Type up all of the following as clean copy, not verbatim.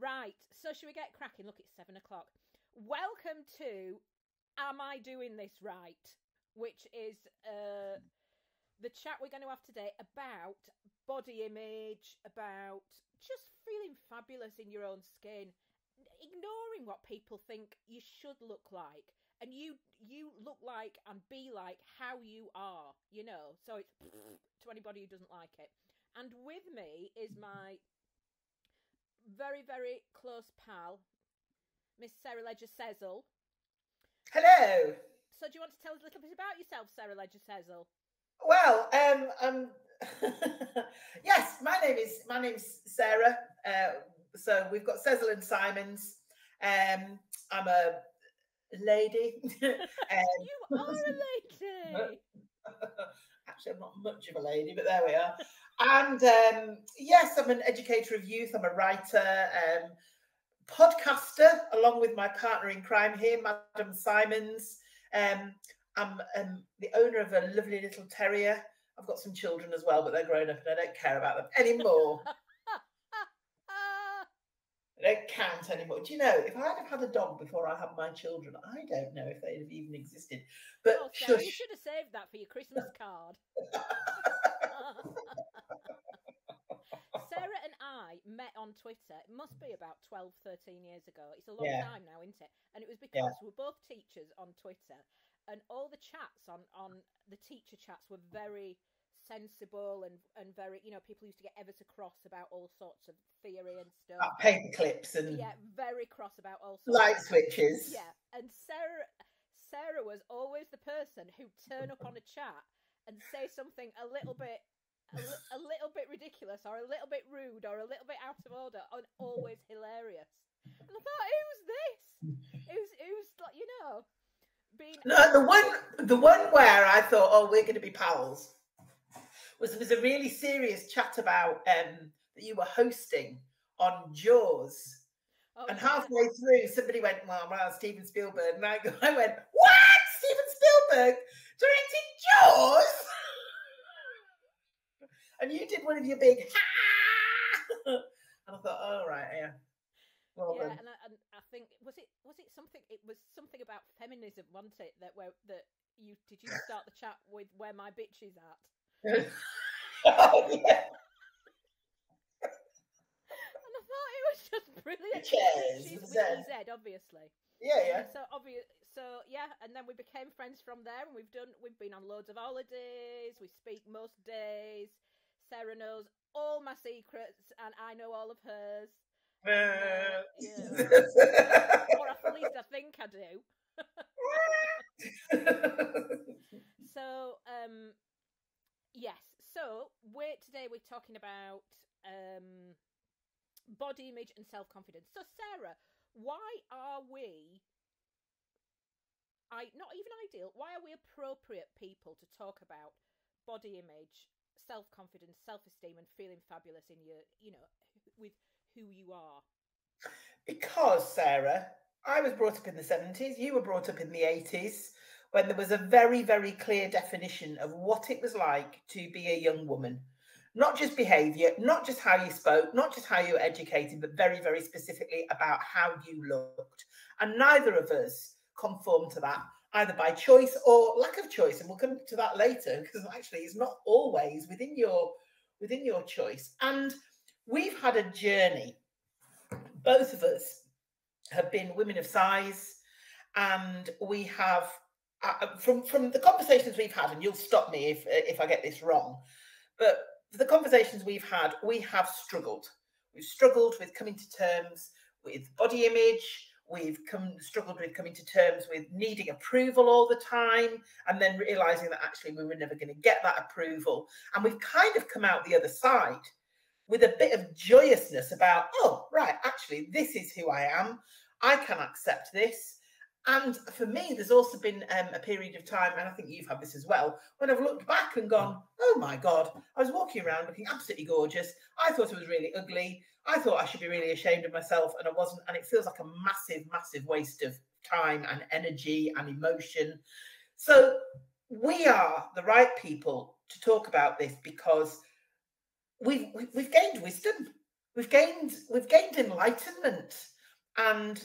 Right, so should we get cracking? Look, it's 7 o'clock. Welcome to Am I Doing This Right? Which is the chat we're going to have today about body image, about just feeling fabulous in your own skin, ignoring what people think you should look like. And you look like and be like how you are, you know. So it's to anybody who doesn't like it. And with me is my very, very close pal, Miss Sarah Ledger-Sezel. Hello. So do you want to tell us a little bit about yourself, Sarah Ledger-Sezel? Well, yes, my name's Sarah. So we've got Sezel and Simons. I'm a lady. You are a lady. Actually, I'm not much of a lady, but there we are. And yes, I'm an educator of youth. I'm a writer, podcaster, along with my partner in crime here, Madam Simons. I'm the owner of a lovely little terrier. I've got some children as well, but they're grown up and I don't care about them anymore. They don't count anymore. Do you know, if I'd have had a dog before I had my children, I don't know if they'd have even existed. But Sarah, you should have saved that for your Christmas card. Sarah and I met on Twitter. It must be about 12, 13 years ago. It's a long time now, isn't it? And it was because we're both teachers on Twitter, and all the chats on the teacher chats were very sensible and very, you know, people used to get ever so cross about all sorts of theory and stuff. Paper clips and very cross about all sorts light switches. Yeah, and Sarah was always the person who'd turn up on a chat and say something a little bit ridiculous or a little bit rude or a little bit out of order, and always hilarious. And I thought, who's this? Who's like, you know, being the one where I thought, oh, we're going to be pals, was there was a really serious chat about that you were hosting on Jaws. And halfway through, somebody went, well, Steven Spielberg. And I went, what? Steven Spielberg directed Jaws? And you did one of your big, and I thought, oh, right, yeah. Well, yeah, and I think, was it something, it was something about feminism, wasn't it? Did you start the chat with where my bitch is at? Oh, yeah. And I thought it was just brilliant. She's with EZ, obviously. Yeah. So yeah, and then we became friends from there, and we've been on loads of holidays. We speak most days. Sarah knows all my secrets, and I know all of hers. Or at least I think I do. So yes. So today we're talking about body image and self-confidence. So Sarah, why are we not even ideal? Why are we appropriate people to talk about body image, self-confidence, self-esteem, and feeling fabulous in your, you know, with who you are? Because, Sarah, I was brought up in the 70s, you were brought up in the 80s, when there was a very, very clear definition of what it was like to be a young woman. Not just behaviour, not just how you spoke, not just how you were educated, but very, very specifically about how you looked. And neither of us conformed to that, either by choice or lack of choice. And we'll come to that later, because actually it's not always within your choice. And we've had a journey. Both of us have been women of size, and we have, from the conversations we've had, and you'll stop me if I get this wrong, but the conversations we've had, we have struggled. We've struggled with coming to terms with body image. We've struggled with coming to terms with needing approval all the time, and then realising that actually we were never going to get that approval. And we've kind of come out the other side with a bit of joyousness about, oh, right, actually, this is who I am. I can accept this. And for me, there's also been a period of time, and I think you've had this as well, when I've looked back and gone, oh my God, I was walking around looking absolutely gorgeous. I thought I was really ugly. I thought I should be really ashamed of myself, and I wasn't. And it feels like a massive, massive waste of time and energy and emotion. So we are the right people to talk about this, because we've gained wisdom. we've gained enlightenment, and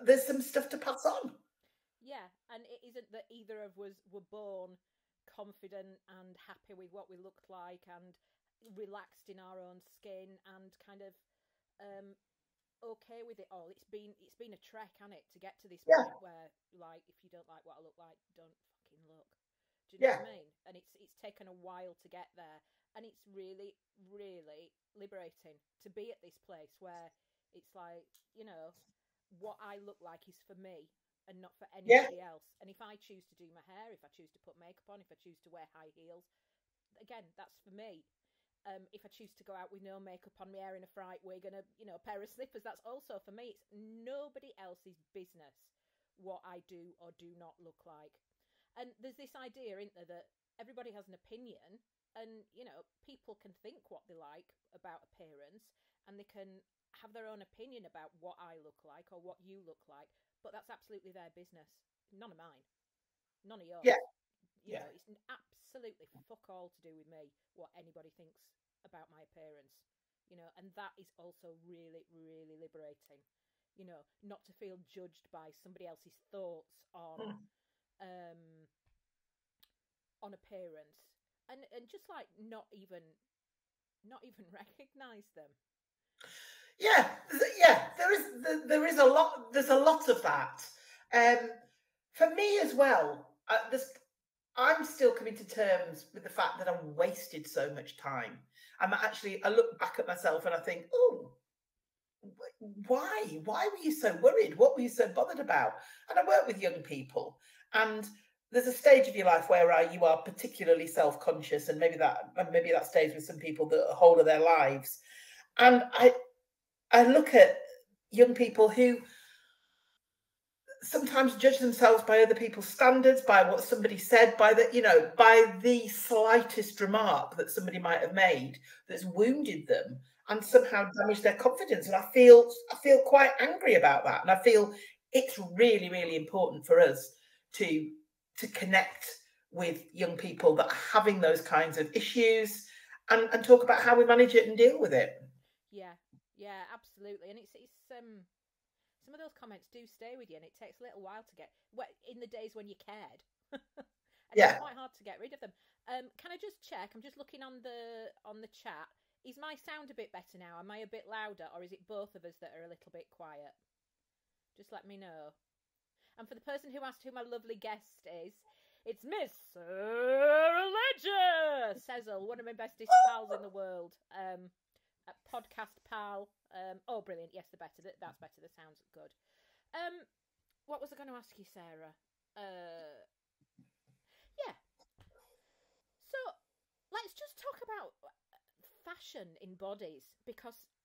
there's some stuff to pass on. Yeah, and it isn't that either of us were born confident and happy with what we looked like and relaxed in our own skin and kind of um okay with it all. It's been a trek, hasn't it, to get to this Yeah, point where, like, if you don't like what I look like, don't fucking look. Do you know yeah, what I mean? And it's taken a while to get there, and it's really, really liberating to be at this place where it's like, what I look like is for me and not for yeah, anybody else. And if I choose to do my hair, if I choose to put makeup on, if I choose to wear high heels, again, that's for me. If I choose to go out with no makeup on, my hair in a fright wig and a pair of slippers, that's also for me. It's nobody else's business what I do or do not look like. And there's this idea, isn't there, that everybody has an opinion, and people can think what they like about appearance, and they can have their own opinion about what I look like or what you look like, but that's absolutely their business, none of mine, none of yeah, yours. yeah, It's absolutely fuck all to do with me what anybody thinks about my appearance. And that is also really, really liberating. Not to feel judged by somebody else's thoughts um on appearance, and just like not even recognize them. yeah, yeah. There is a lot. There's a lot of that. Um, for me as well. I'm still coming to terms with the fact that I wasted so much time. I look back at myself and I think, oh, why were you so worried? What were you so bothered about? And I work with young people, and there's a stage of your life where you are particularly self-conscious, and maybe that stays with some people the whole of their lives. And I look at young people who sometimes judge themselves by other people's standards, by what somebody said, by the slightest remark that somebody might have made that's wounded them and somehow damaged their confidence. And I feel quite angry about that. And I feel it's really, really important for us to connect with young people that are having those kinds of issues, and talk about how we manage it and deal with it. Yeah, yeah, absolutely. And it's some of those comments do stay with you, and it takes a little while to get in the days when you cared. And it's Yeah. quite hard to get rid of them. Can I just check? I'm just looking on the chat. Is my sound a bit better now? Am I a bit louder, or is it both of us that are a little bit quiet? Just let me know. And for the person who asked who my lovely guest is, it's Miss Sarah Ledger, Cecil, one of my bestest pals in the world. A podcast pal. Oh, brilliant! Yes, that's better. The sounds good. What was I going to ask you, Sarah? Yeah. So let's just talk about fashion in bodies,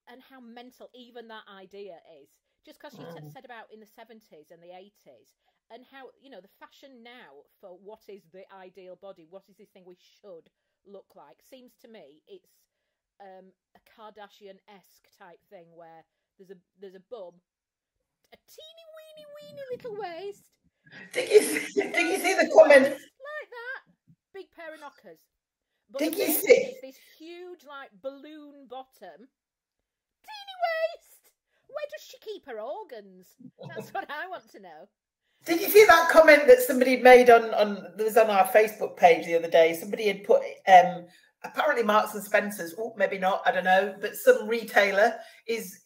and how mental even that idea is. Just because you said about in the 70s and the 80s, and how the fashion now for what is the ideal body, what is this thing we should look like, seems to me it's a Kardashian-esque type thing where there's a bum, a teeny weeny weeny little waist, Did you see the comment? waist like that, big pair of knockers. But Did the you main see? thing is this huge, like, balloon bottom, teeny waist. Where does she keep her organs? That's what I want to know. Did you see that comment that somebody made on our Facebook page the other day? Somebody had put apparently Marks and Spencer's, maybe not, I don't know, but some retailer is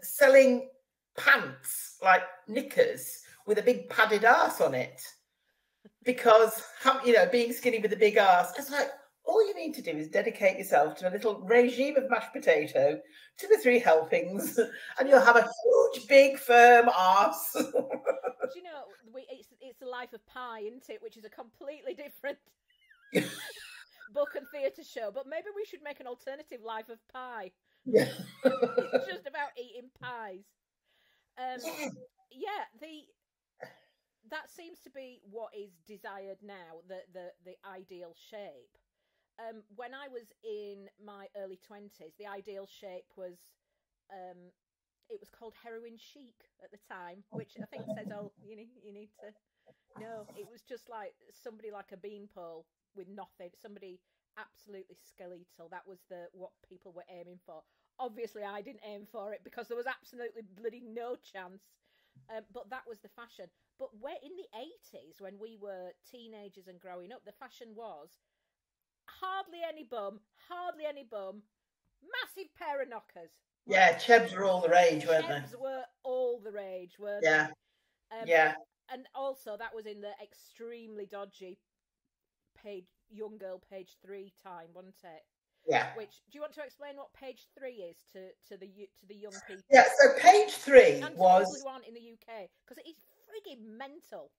selling pants, like knickers, with a big padded arse on it, because being skinny with a big arse. It's like, all you need to do is dedicate yourself to a little regime of mashed potato, 2 or 3 helpings, and you'll have a huge, big, firm arse. Do you know, it's the Life of Pi, isn't it? Which is a completely different book and theatre show. But maybe we should make an alternative Life of Pi. Yeah. It's just about eating pies. Yeah, that seems to be what is desired now, the ideal shape. When I was in my early 20s, the ideal shape was it was called heroin chic at the time, which I think says, oh, you need to know. It was just like somebody like a beanpole with nothing, somebody absolutely skeletal. That was what people were aiming for. Obviously, I didn't aim for it because there was absolutely bloody no chance. But that was the fashion. But in the 80s, when we were teenagers and growing up, the fashion was hardly any bum, massive pair of knockers. Yeah, chebs were all the rage, weren't they? Chebs were all the rage, weren't they? Yeah. And also, that was in the extremely dodgy young girl page 3 time, wasn't it? Yeah. Which, do you want to explain what page 3 is to the young people? Yeah. So page 3 and was to people who aren't in the UK, because it is frigging mental.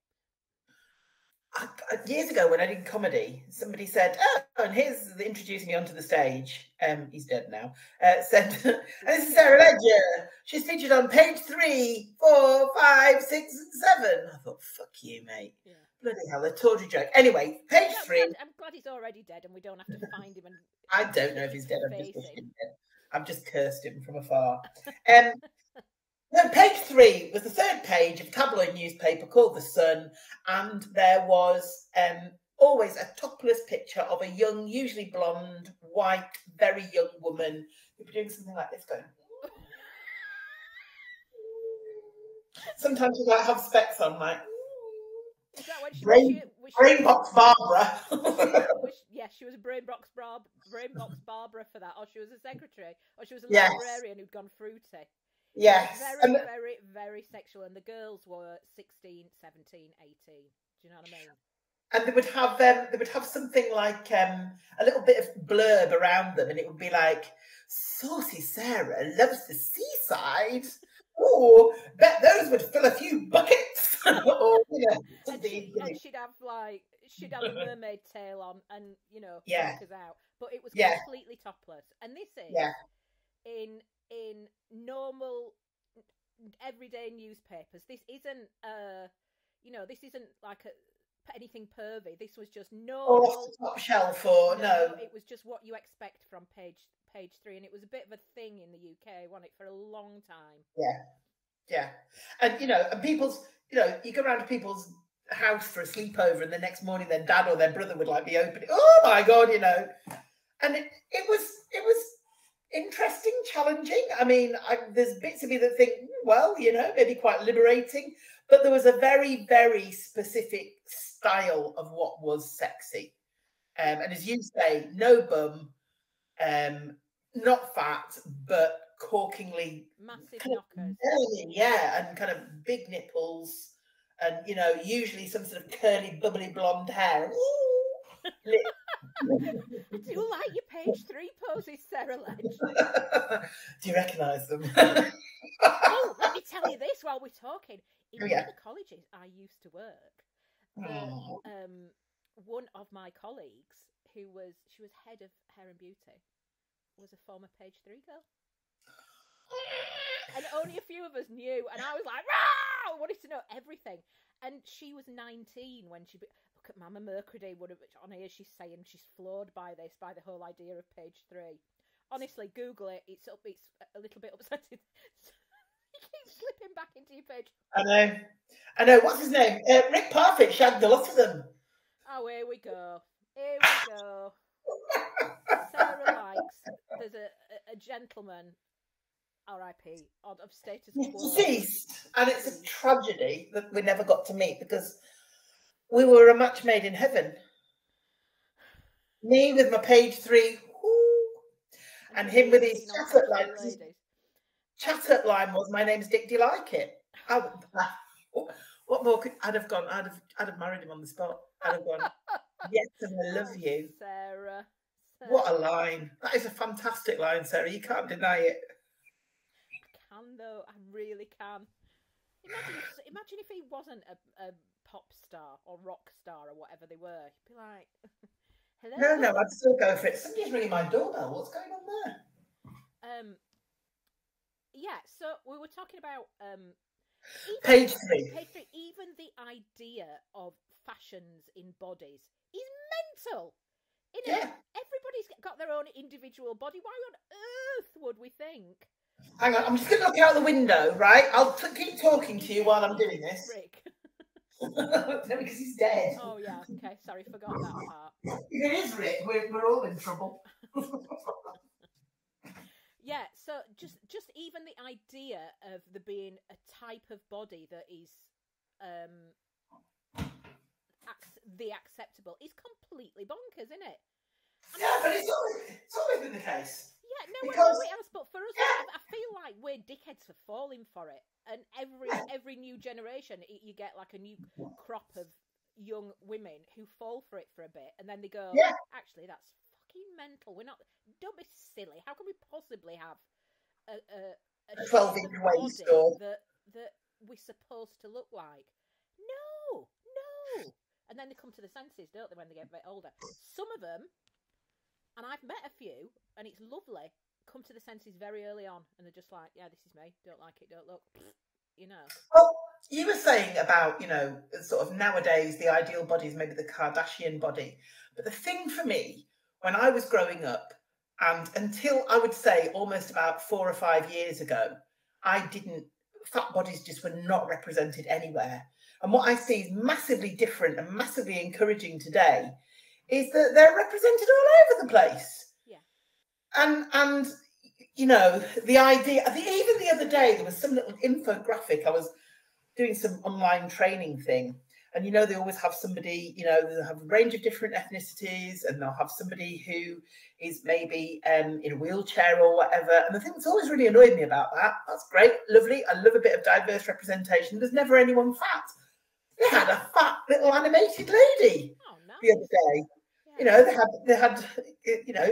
Years ago, when I did comedy, somebody said, "Oh, and here's introducing me onto the stage." He's dead now. Said, "And this is Sarah Ledger. She's featured on page 3, 4, 5, 6, and 7." I thought, "Fuck you, mate." Yeah. Bloody hell, a tawdry joke. Anyway, page 3. I'm glad he's already dead, and we don't have to find him. And I don't know if he's dead. I've just cursed him from afar. No, page 3 was the third page of a tabloid newspaper called The Sun, and there was always a topless picture of a young, usually blonde, white, very young woman who'd be doing something like this, going. Sometimes she might have specs on, like. Is that when brain box Barbara. She was a brain box Barbara for that, or she was a secretary, or she was a librarian who'd gone fruity. Yes. Very, very, very sexual. And the girls were 16, 17, 18. Do you know what I mean? And they would have something like a little bit of blurb around them, and it would be like, "Saucy Sarah loves the seaside. Oh, bet those would fill a few buckets." Or, and she'd have a mermaid tail on, and freak us out. But it was completely topless. And this is in normal everyday newspapers. This isn't this isn't like anything pervy. This was just normal, off the top shelf, or no. It was just what you expect from page 3, and it was a bit of a thing in the UK, wasn't it, for a long time. Yeah. And and people's you go around to people's house for a sleepover, and the next morning their dad or their brother would be opening. Oh my God, and it was interesting, challenging. I mean, there's bits of me that think, well, maybe quite liberating, but there was a very, very specific style of what was sexy. And as you say, no bum, not fat, but corkingly massive knockers. And kind of big nipples, and usually some sort of curly, bubbly blonde hair. I do like your page 3 poses, Sarah Ledge. Do you recognise them? Oh, let me tell you this while we're talking. In one of the colleges I used to work, one of my colleagues, she was head of hair and beauty, was a former page 3 girl. And only a few of us knew, and I was like, "Rah!" I wanted to know everything. And she was 19 when she... Look at Mama Mercredi on here. She's saying she's floored by the whole idea of page 3. Honestly, Google it. It's a little bit upsetting. You keep slipping back into your page. I know. What's his name? Rick Parfitt shagged a lot of them. Oh, here we go. Sarah likes. There's a gentleman, R.I.P. of status quo. He's deceased, and it's a tragedy that we never got to meet, because we were a match made in heaven. Me with my page 3, and him with his chat-up line. Chat-up line was, "My name's Dick. Do you like it?" What more could I'd have gone? I'd have married him on the spot. I'd have gone, "Yes, and I love you." Sarah. What a line! That is a fantastic line, Sarah. You can't deny it. I can, though. I really can. Imagine if he wasn't a pop star or rock star or whatever they were. He'd be like, "Hello." No, I'd still go for it. Somebody's ringing my doorbell. What's going on there? So we were talking about page 3. Page 3. Even the idea of fashions in bodies is mental. Everybody's got their own individual body. Why on earth would we think? Hang on, I'm just going to look out the window, right? I'll keep talking to you while I'm doing this. No, because he's dead. Oh yeah, okay, sorry, forgot that part. It is, Rick. We're all in trouble. Yeah, so just even the idea of there being a type of body that is um the acceptable is completely bonkers, isn't it? Yeah, but it's always been the case. Yeah, no, I Because know it has, but for us, I feel like we're dickheads for falling for it. And every new generation, you get like a new crop of young women who fall for it for a bit, and then they go, yeah, actually, that's fucking mental. We're not. Don't be silly. How can we possibly have a 12-inch shape of waist body or that we're supposed to look like? No, no. And then they come to the senses, don't they, when they get a bit older? Some of them, and I've met a few, and it's lovely, come to the senses very early on, and they're just like, yeah, this is me, don't like it, don't look, you know. Well, you were saying about, sort of nowadays the ideal body is maybe the Kardashian body. But the thing for me, when I was growing up, and until I would say almost about 4 or 5 years ago, fat bodies just were not represented anywhere. And what I see is massively different and massively encouraging today is that they're represented all over the place. Yeah. And the idea, even the other day, there was some little infographic. I was doing some online training thing. And, they always have somebody, they'll have a range of different ethnicities, and they'll have somebody who is maybe in a wheelchair or whatever. And the thing that's always really annoyed me about that's great, lovely. I love a bit of diverse representation. There's never anyone fat. They had a fat little animated lady the other day. Yeah. They had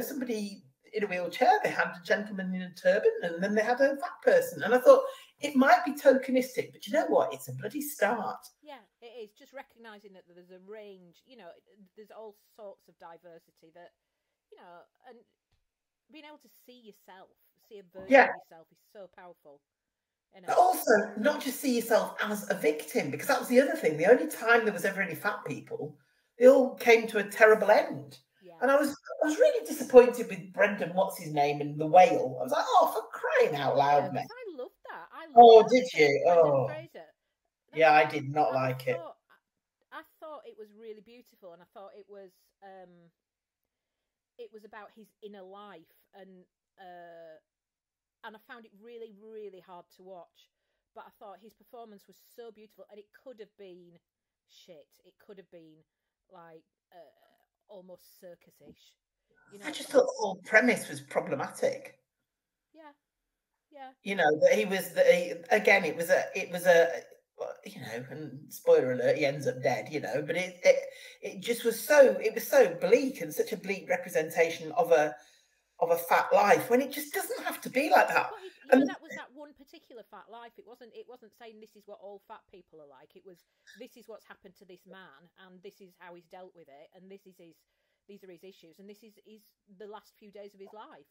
somebody in a wheelchair, they had a gentleman in a turban, and then they had a fat person. And I thought, it might be tokenistic, but you know what? It's a bloody start. Yeah, it is. Just recognising that there's a range, there's all sorts of diversity that, and being able to see yourself, see a version of yourself is so powerful. But also, not just see yourself as a victim, because that was the other thing. The only time there was ever any fat people, they all came to a terrible end. Yeah. And I was really disappointed with Brendan, what's his name, and the whale. I was like, oh, for crying out loud, man. I loved that. Did you? Oh. Fraser. Yeah, I did not like it. I thought it was really beautiful, and I thought it was about his inner life, and I found it really, really hard to watch. But I thought his performance was so beautiful, and it could have been shit. It could have been like almost circus-ish. I just thought the whole premise was problematic. Yeah, yeah. That he was again. It was a. And spoiler alert, he ends up dead. But it just was so bleak, and such a bleak representation of a fat life, when it just doesn't have to be like that. But that was that one particular fat life. It wasn't saying this is what all fat people are like. It was, this is what's happened to this man, and this is how he's dealt with it, and these are his issues, and this is the last few days of his life.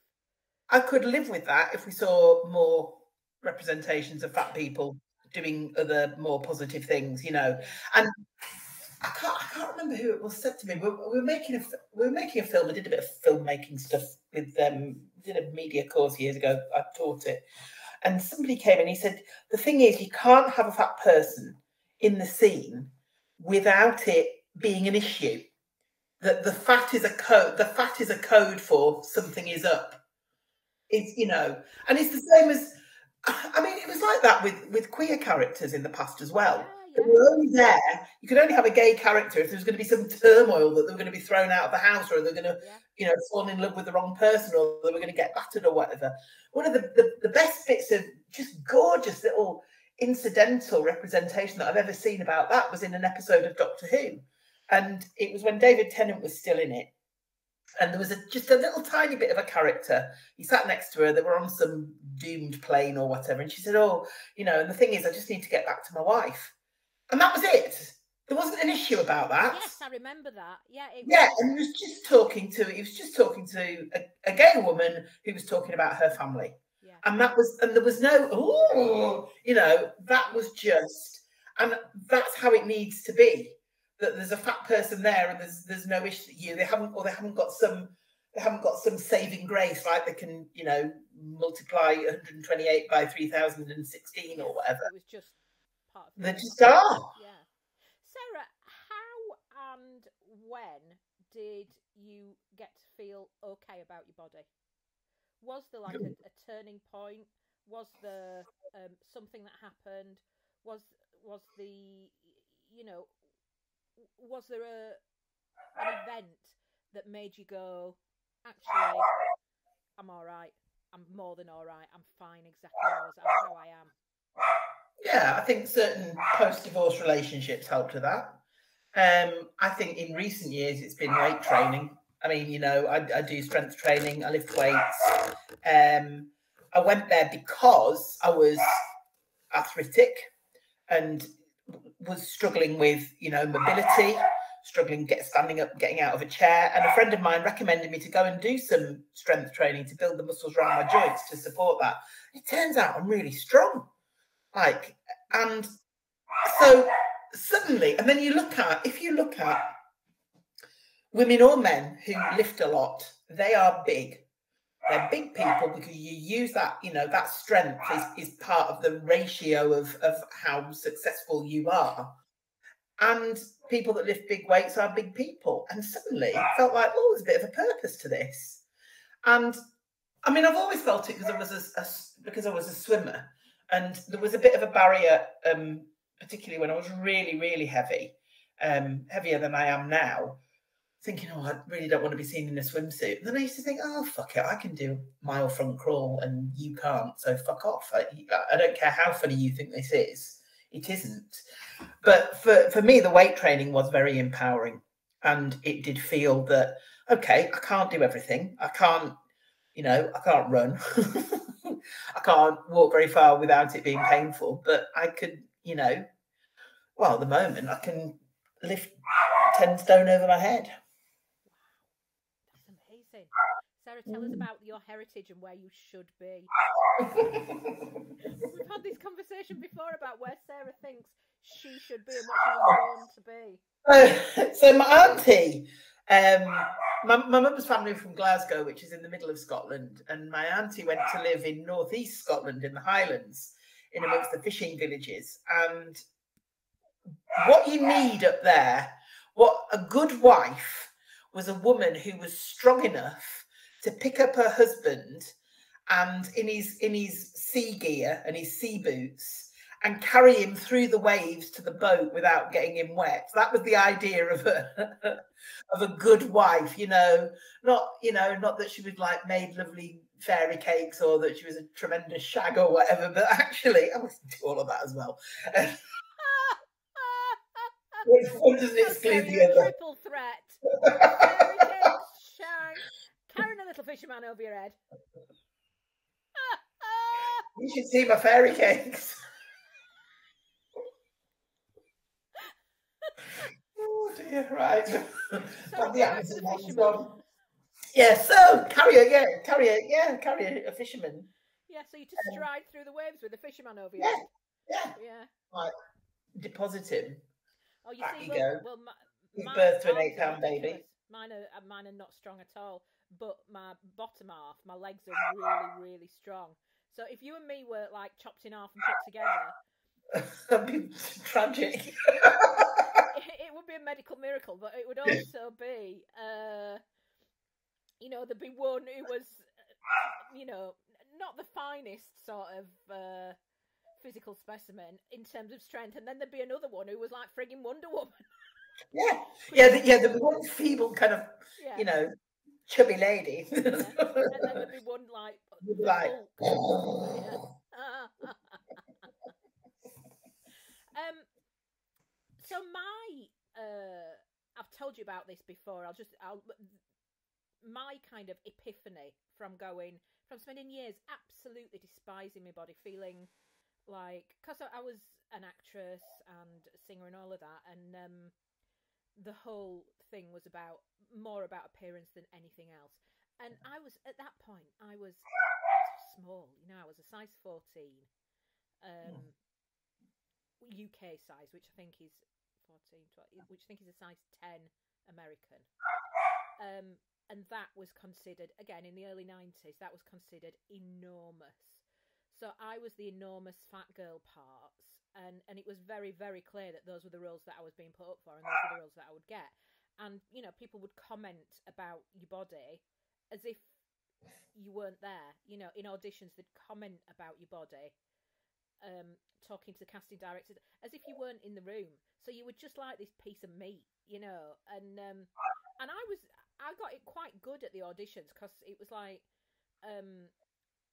I could live with that if we saw more representations of fat people doing other more positive things, And I can't remember who it was said to me. We were making a film. I did a bit of filmmaking stuff with did a media course years ago. I taught it, and somebody came and he said, the thing is, you can't have a fat person in the scene without it being an issue. That the fat is a code. The fat is a code for something is up. It's and it's the same as. I mean, it was like that with queer characters in the past as well. They were only there. You could only have a gay character if there was going to be some turmoil, that they were going to be thrown out of the house, or they're going to, fall in love with the wrong person, or they were going to get battered or whatever. One of the best bits of just gorgeous little incidental representation that I've ever seen about that was in an episode of Doctor Who. And it was when David Tennant was still in it. And there was just a little tiny bit of a character. He sat next to her. They were on some doomed plane or whatever. And she said, and the thing is, I just need to get back to my wife. And that was it. There wasn't an issue about that. Yes, I remember that. Yeah. And he was just talking to a gay woman who was talking about her family. Yeah. And there was no, that was just, and that's how it needs to be. That there's a fat person there, and there's no issue. They haven't got some saving grace, like they can, multiply 128 by 3016 or whatever. It was just part of they just are. Yeah. and when did you get to feel okay about your body? Was there like a turning point? Was there something that happened? Was the, you know, was there an event that made you go, actually, I'm all right. I'm more than all right. I'm fine exactly how I am. Yeah, I think certain post-divorce relationships helped with that. I think in recent years it's been weight training. I mean, you know, I do strength training. I lift weights. I went there because I was arthritic and was struggling with, you know, mobility, struggling standing up, getting out of a chair. And a friend of mine recommended me to go and do some strength training to build the muscles around my joints to support that. It turns out I'm really strong. Like, and so suddenly, and then if you look at women or men who lift a lot, they are big. They're big people because you use that, you know, that strength is part of the ratio of how successful you are. And people that lift big weights are big people. And suddenly it felt like, oh, there's a bit of a purpose to this. And I mean, I've always felt it because I was a swimmer. And there was a bit of a barrier, particularly when I was really, really heavy, heavier than I am now, thinking, oh, I really don't want to be seen in a swimsuit. And then I used to think, oh, fuck it, I can do a mile front crawl and you can't, so fuck off. I don't care how funny you think this is. It isn't. But for me, the weight training was very empowering. And it did feel that, okay, I can't do everything. I can't, you know, I can't run. I can't walk very far without it being painful, but I could, you know, well, at the moment, I can lift 10 stone over my head. Wow, that's amazing. Sarah, tell us about your heritage and where you should be. We've had this conversation before about where Sarah thinks she should be and what she was born to be. So my auntie, my mum's family from Glasgow, which is in the middle of Scotland, and my auntie went to live in northeast Scotland in the Highlands, in amongst the fishing villages. And what you need up there, what a good wife was a woman who was strong enough to pick up her husband and in his sea gear and his sea boots and carry him through the waves to the boat without getting him wet. That was the idea of a good wife, you know, not that she was like made lovely fairy cakes or that she was a tremendous shag or whatever, but actually I was do all of that as well. One doesn't exclude the other. Triple threat. Fairy cakes, shag, carrying a little fisherman over your head. You should see my fairy cakes. Oh dear, right. So yeah, so carry a fisherman. Yeah, so you just stride through the waves with a fisherman over your head. Yeah. Right. Deposit him. Oh, you Back see, you go. Well, Give birth to an 8-pound baby. Mine are not strong at all, but my bottom half, my legs are really, really strong. So if you and me were like chopped in half and put together, that'd be tragic. It would be a medical miracle, but it would also be, you know, there'd be one who was, you know, not the finest sort of physical specimen in terms of strength, and then there'd be another one who was like frigging Wonder Woman. The one feeble kind of, you know, chubby lady. And then there'd be one like so I've told you about this before. My kind of epiphany from spending years absolutely despising my body, feeling like, because I was an actress and a singer and all of that, and the whole thing was more about appearance than anything else. And I was, at that point, I was small, you know, I was a size 14, UK size, which I think is 14, 12, which I think is a size 10 American. And that was considered, again, in the early 90s, that was considered enormous. So I was the enormous fat girl parts, and it was very, very clear that those were the roles that I was being put up for, and those were the roles that I would get. and people would comment about your body as if you weren't there. In auditions, they'd comment about your body, talking to the casting directors as if you weren't in the room. So you were just like this piece of meat, and I got it quite good at the auditions, because it was like,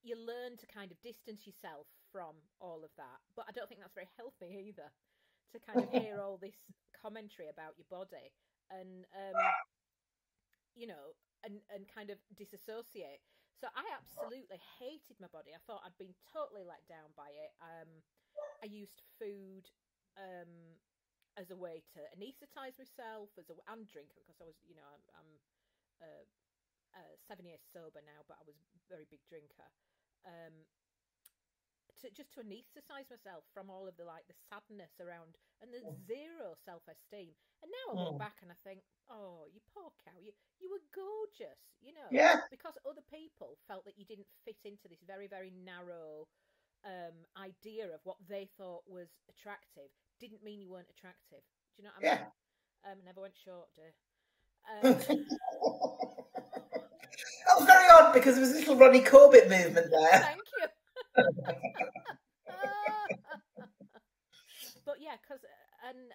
you learn to kind of distance yourself from all of that. But I don't think that's very healthy either, to kind of hear all this commentary about your body, and and kind of disassociate. So I absolutely hated my body. I thought I'd been totally let down by it. I used food as a way to anaesthetize myself, and drink, because I was, I'm 7 years sober now, but I was a very big drinker. To anaesthetize myself from all of the sadness around, and the zero self-esteem. And now I look back and I think, oh, you poor cow, you were gorgeous, Yeah. because other people felt that you didn't fit into this very, very narrow idea of what they thought was attractive. Didn't mean you weren't attractive. Do you know what I mean? Yeah. Never went short, dear. That was very odd, because there was a little Ronnie Corbett movement there. Thank you. But yeah, and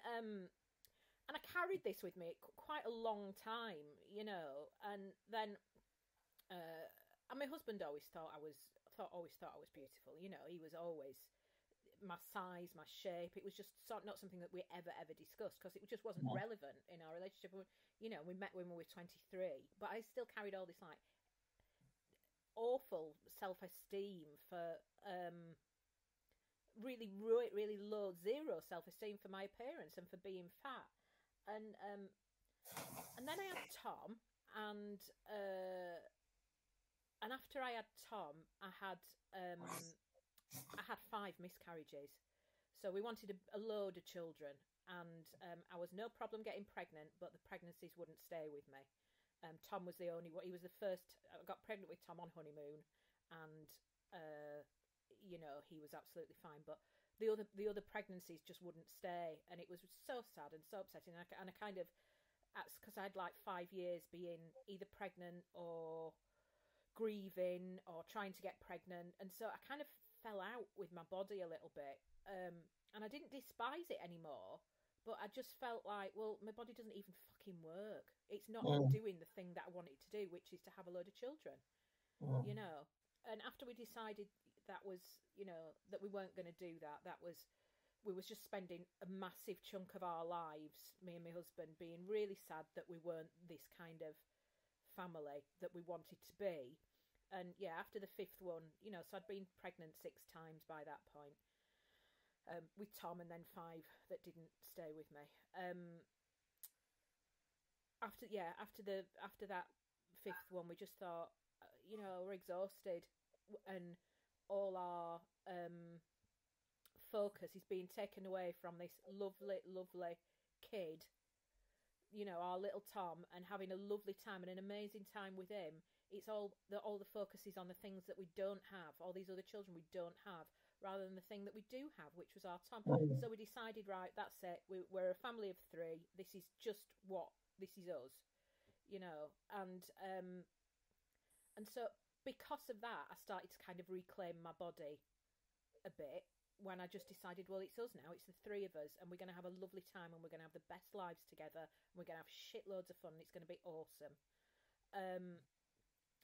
I carried this with me quite a long time, and then and my husband always thought I was beautiful. He was always my size, my shape. It was just not something that we ever discussed, because it just wasn't relevant in our relationship. We met when we were 23, but I still carried all this awful self-esteem for really low, zero self-esteem for my appearance and for being fat. And then I had Tom, and after I had Tom, I had 5 miscarriages. So we wanted a load of children, and I was no problem getting pregnant, but the pregnancies wouldn't stay with me. Tom was the only one. He was the first. I got pregnant with Tom on honeymoon, and he was absolutely fine. But the other pregnancies just wouldn't stay, and it was so sad and so upsetting. And I kind of, that's because I'd 5 years being either pregnant or grieving or trying to get pregnant, and so I kind of fell out with my body a little bit, and I didn't despise it anymore. But I just felt like, well, my body doesn't even fucking work. It's not doing the thing that I want it to do, which is to have a load of children, And after we decided that was, that we weren't going to do that, we was just spending a massive chunk of our lives, me and my husband, being really sad that we weren't this kind of family that we wanted to be. And yeah, after the 5th one, so I'd been pregnant 6 times by that point. With Tom, and then 5 that didn't stay with me. After that 5th one, we just thought, we're exhausted, and all our focus is being taken away from this lovely kid, our little Tom, and having a lovely time and an amazing time with him. It's all the focus is on the things that we don't have, all these other children we don't have, rather than the thing that we do have, which was our Tom. So we decided, right, that's it. We're a family of 3. This is just this is us, and so because of that, I started to kind of reclaim my body a bit, when I just decided, well, it's us now. It's the 3 of us, and we're going to have a lovely time, and we're going to have the best lives together, and we're going to have shitloads of fun, and it's going to be awesome.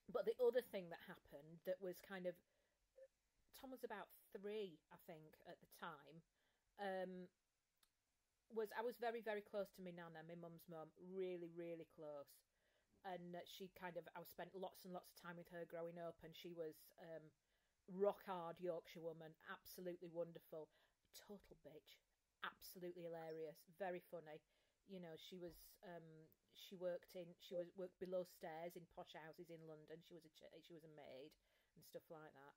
But the other thing that happened that was kind of, Tom was about 3, I think, at the time, was I was very, very close to my nana, my mum's mum, really, really close. And I spent lots and lots of time with her growing up, and she was rock hard Yorkshire woman, absolutely wonderful, total bitch, absolutely hilarious, very funny. She worked below stairs in posh houses in London. She was a maid and stuff like that,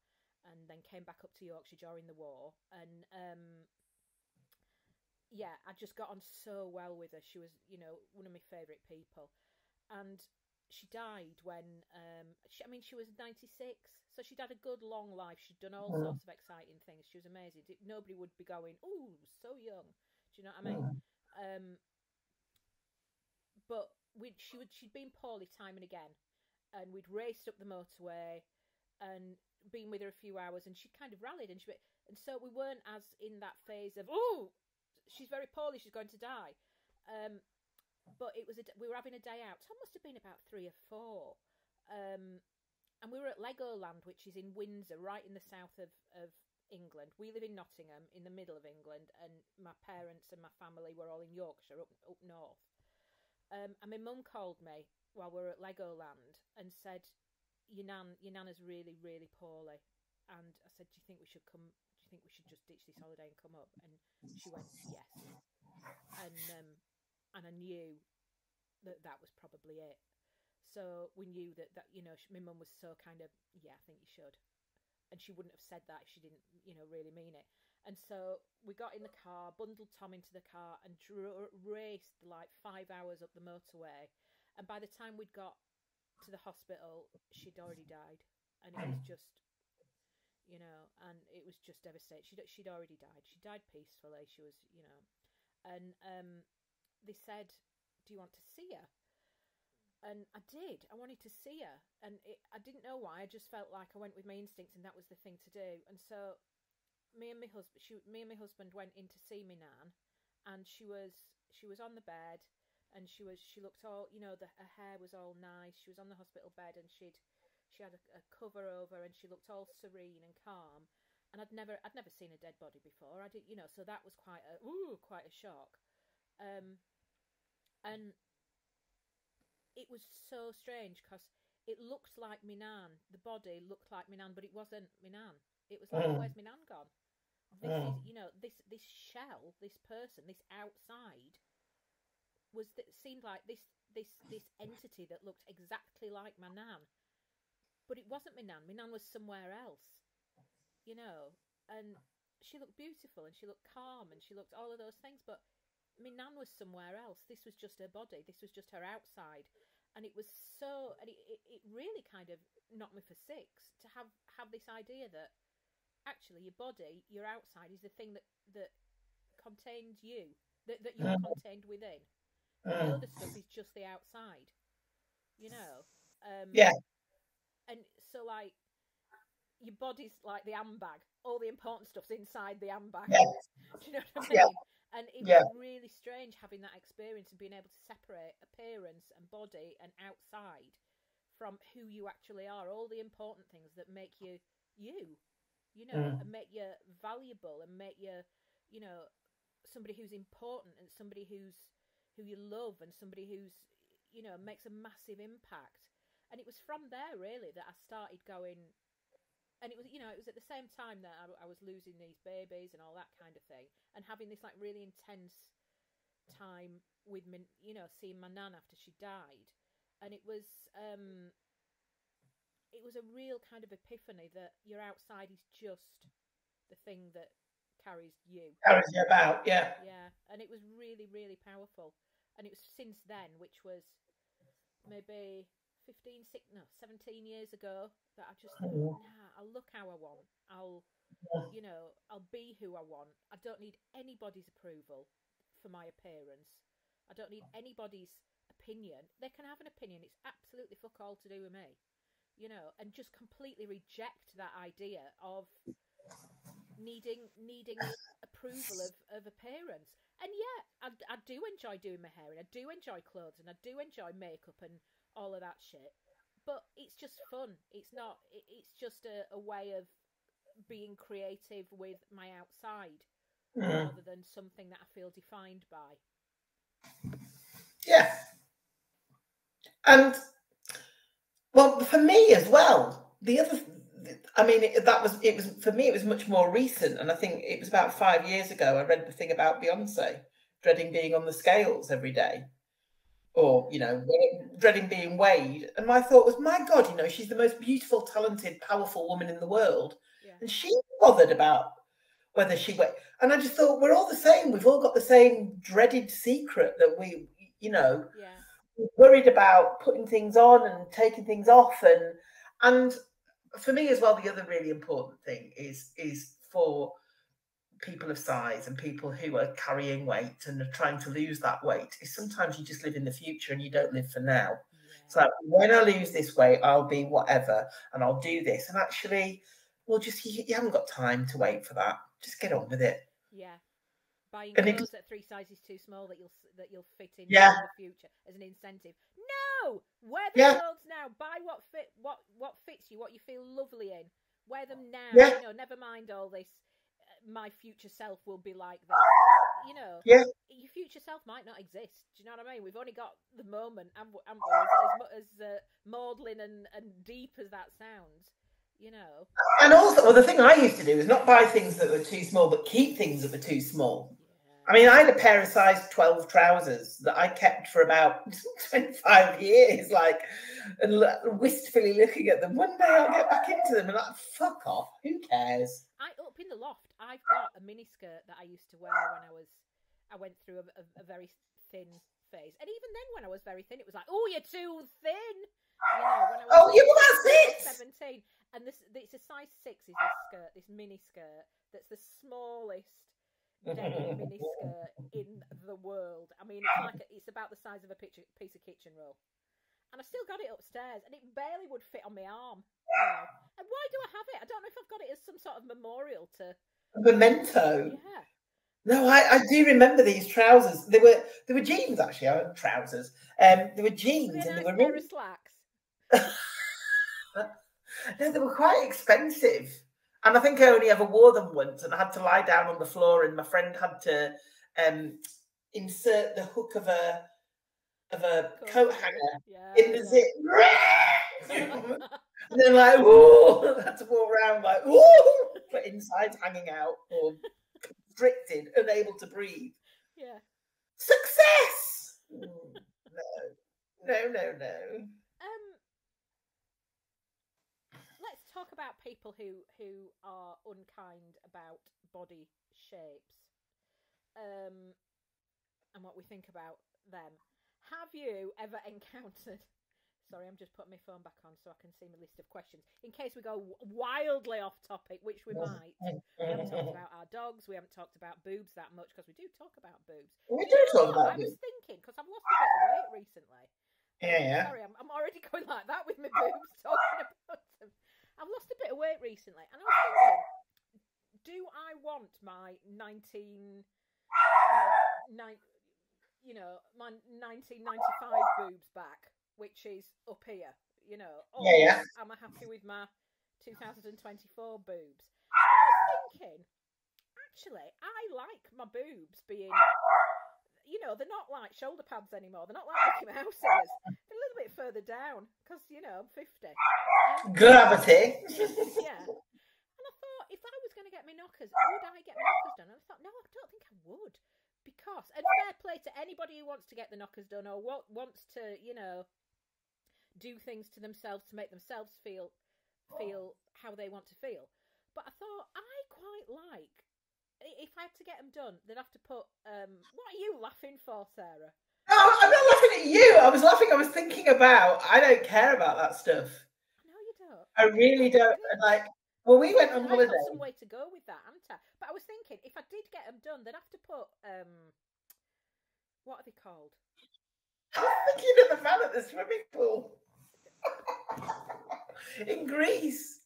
and then came back up to Yorkshire during the war. And I just got on so well with her. She was, one of my favourite people. And she died when she was 96, so she'd had a good long life. She'd done all sorts of exciting things. She was amazing. Nobody would be going, "Ooh, so young." Do you know what I mean? But she'd been poorly time and again, and we'd raced up the motorway and been with her a few hours, and she kind of rallied, and so we weren't as in that phase of, oh, she's very poorly, she's going to die. But we were having a day out. Tom must have been about 3 or 4, and we were at Legoland, which is in Windsor, right in the south of England. We live in Nottingham, in the middle of England, and my parents and my family were all in Yorkshire, up north. And my mum called me while we were at Legoland and said, your nana's really, really poorly. And I said, do you think we should just ditch this holiday and come up? And she went, yes. And I knew that was probably it. So we knew that my mum was so kind of, yeah, I think you should. And she wouldn't have said that if she didn't, really mean it. And so we got in the car, bundled Tom into the car, and raced like 5 hours up the motorway. And by the time we'd got to the hospital, she'd already died. And it was just, and it was just devastating. She'd already died. She died peacefully. She was, and they said, do you want to see her? And I did. I wanted to see her. And I didn't know why. I just felt like I went with my instincts, and that was the thing to do. And so me and my husband went in to see my nan, and she was on the bed, and she looked all, her hair was all nice. She was on the hospital bed, and she had a cover over, and she looked all serene and calm. And I'd never seen a dead body before. I did, so that was quite a shock. And it was so strange because it looked like my nan. The body looked like my nan, but it wasn't my nan. It was like, where's my nan gone? This is, this shell, this person, this outside seemed like this entity that looked exactly like my nan, but it wasn't my nan. My nan was somewhere else, and she looked beautiful, and she looked calm, and she looked all of those things, but my nan was somewhere else. This was just her body. This was just her outside. And it was it really kind of knocked me for 6 to have this idea that actually your body, your outside, is the thing that contains you, that you're contained within. The other stuff is just the outside, Yeah. And so, like, your body's like the handbag. All the important stuff's inside the handbag. Yeah. Do you know what I mean? Yeah. And it was really strange having that experience and being able to separate appearance and body and outside from who you actually are. All the important things that make you, and make you valuable, and make you, somebody who's important, and somebody who you love, and somebody who's, makes a massive impact. And it was from there really that I started going. And it was, it was at the same time that I was losing these babies and all that kind of thing, and having this like really intense time with me, seeing my nan after she died. And it was a real kind of epiphany that your outside is just the thing that carries you about. Yeah. Yeah. And it was really, really powerful. And it was since then, which was maybe 17 years ago, that I just thought, I'll look how I want. I'll be who I want. I don't need anybody's approval for my appearance. I don't need anybody's opinion. They can have an opinion. It's absolutely fuck all to do with me, and just completely reject that idea of needing approval of appearance. And yeah, I do enjoy doing my hair, and I do enjoy clothes, and I do enjoy makeup and all of that shit. But it's just fun. It's not. It's just a way of being creative with my outside, rather than something that I feel defined by. Yeah. And well, for me as well. The other, I mean, it was for me. It was much more recent, and I think it was about 5 years ago. I read the thing about Beyonce dreading being on the scales every day. Or, dreading being weighed. And my thought was, my God, she's the most beautiful, talented, powerful woman in the world. Yeah. And she's bothered about whether she weighed. And I just thought, we're all the same. We've all got the same dreaded secret that we're worried about putting things on and taking things off. And for me as well, the other really important thing is for people of size and people who are carrying weight and are trying to lose that weight is sometimes you just live in the future and you don't live for now. It's like, when I lose this weight, I'll be whatever and I'll do this. And actually, well, just you haven't got time to wait for that. Just get on with it. Yeah. Buying And clothes at 3 sizes too small that you'll fit in Yeah. the future as an incentive. No, wear the clothes now. Buy what fits you, what you feel lovely in. Wear them now. Yeah. You know, never mind all this. My future self will be like this. You know, Yeah. your future self might not exist. Do you know what I mean? We've only got the moment, and as maudlin and deep as that sounds. You know. And also, well, the thing I used to do is not buy things that were too small, but keep things that were too small. I mean, I had a pair of size 12 trousers that I kept for about 25 years, like, and wistfully looking at them. One day I'll get back into them and like, fuck off, who cares? Up in the loft, I've got a mini skirt that I used to wear when I went through a very thin phase. And even then, when I was very thin, it was like, oh, you're too thin. You know, when I was well, that's it. 17. And it's a size 6 is this skirt, this mini skirt, that's the smallest denim mini skirt in the world. I mean, it's about the size of a piece of kitchen roll. And I still got it upstairs, and it barely would fit on my arm. And why do I have it? I don't know if I've got it as some sort of memorial to... A memento. Yeah. No, I do remember these trousers. They were jeans, actually. I trousers. They were jeans, and they were pair of slacks. No, they were quite expensive. And I think I only ever wore them once, and I had to lie down on the floor, and my friend had to insert the hook of a coat hanger in the zip. And then like, whoa, I had to walk around like, whoa, but inside's hanging out or constricted, unable to breathe. Yeah. Success! No. Let's talk about people who are unkind about body shapes, and what we think about them. Have you ever encountered... Sorry, I'm just putting my phone back on so I can see my list of questions. In case we go wildly off topic, which we might. We haven't talked about our dogs. We haven't talked about boobs that much, because we do talk about boobs. We do talk about boobs. I was thinking, because I've lost a bit of weight recently. Yeah. Sorry, I'm already going like that with my boobs, talking about them. I've lost a bit of weight recently, and I was thinking, do I want my my 1995 boobs back, which is up here, you know? Or am I happy with my 2024 boobs? I was thinking, actually, I like my boobs being, you know, they're not like shoulder pads anymore. They're not like Mickey Mouse ears. They're a little bit further down, because, you know, I'm 50. Gravity. Yeah. And I thought, if I was going to get my knockers, would I get my knockers done? And I thought, no, I don't think I would. Because, and fair play to anybody who wants to get the knockers done, or wants to, you know, do things to themselves to make themselves feel how they want to feel. But I thought, I quite like, if I had to get them done, they'd have to put, what are you laughing for, Sarah? No, I'm not laughing at you. I was thinking about, I don't care about that stuff. No, you don't. I really don't. Like, well, we went on holiday. I've got some way to go with that, haven't I? But I was thinking, if I did get them done, they'd have to put, what are they called? I was thinking of the man at the swimming pool. In Greece.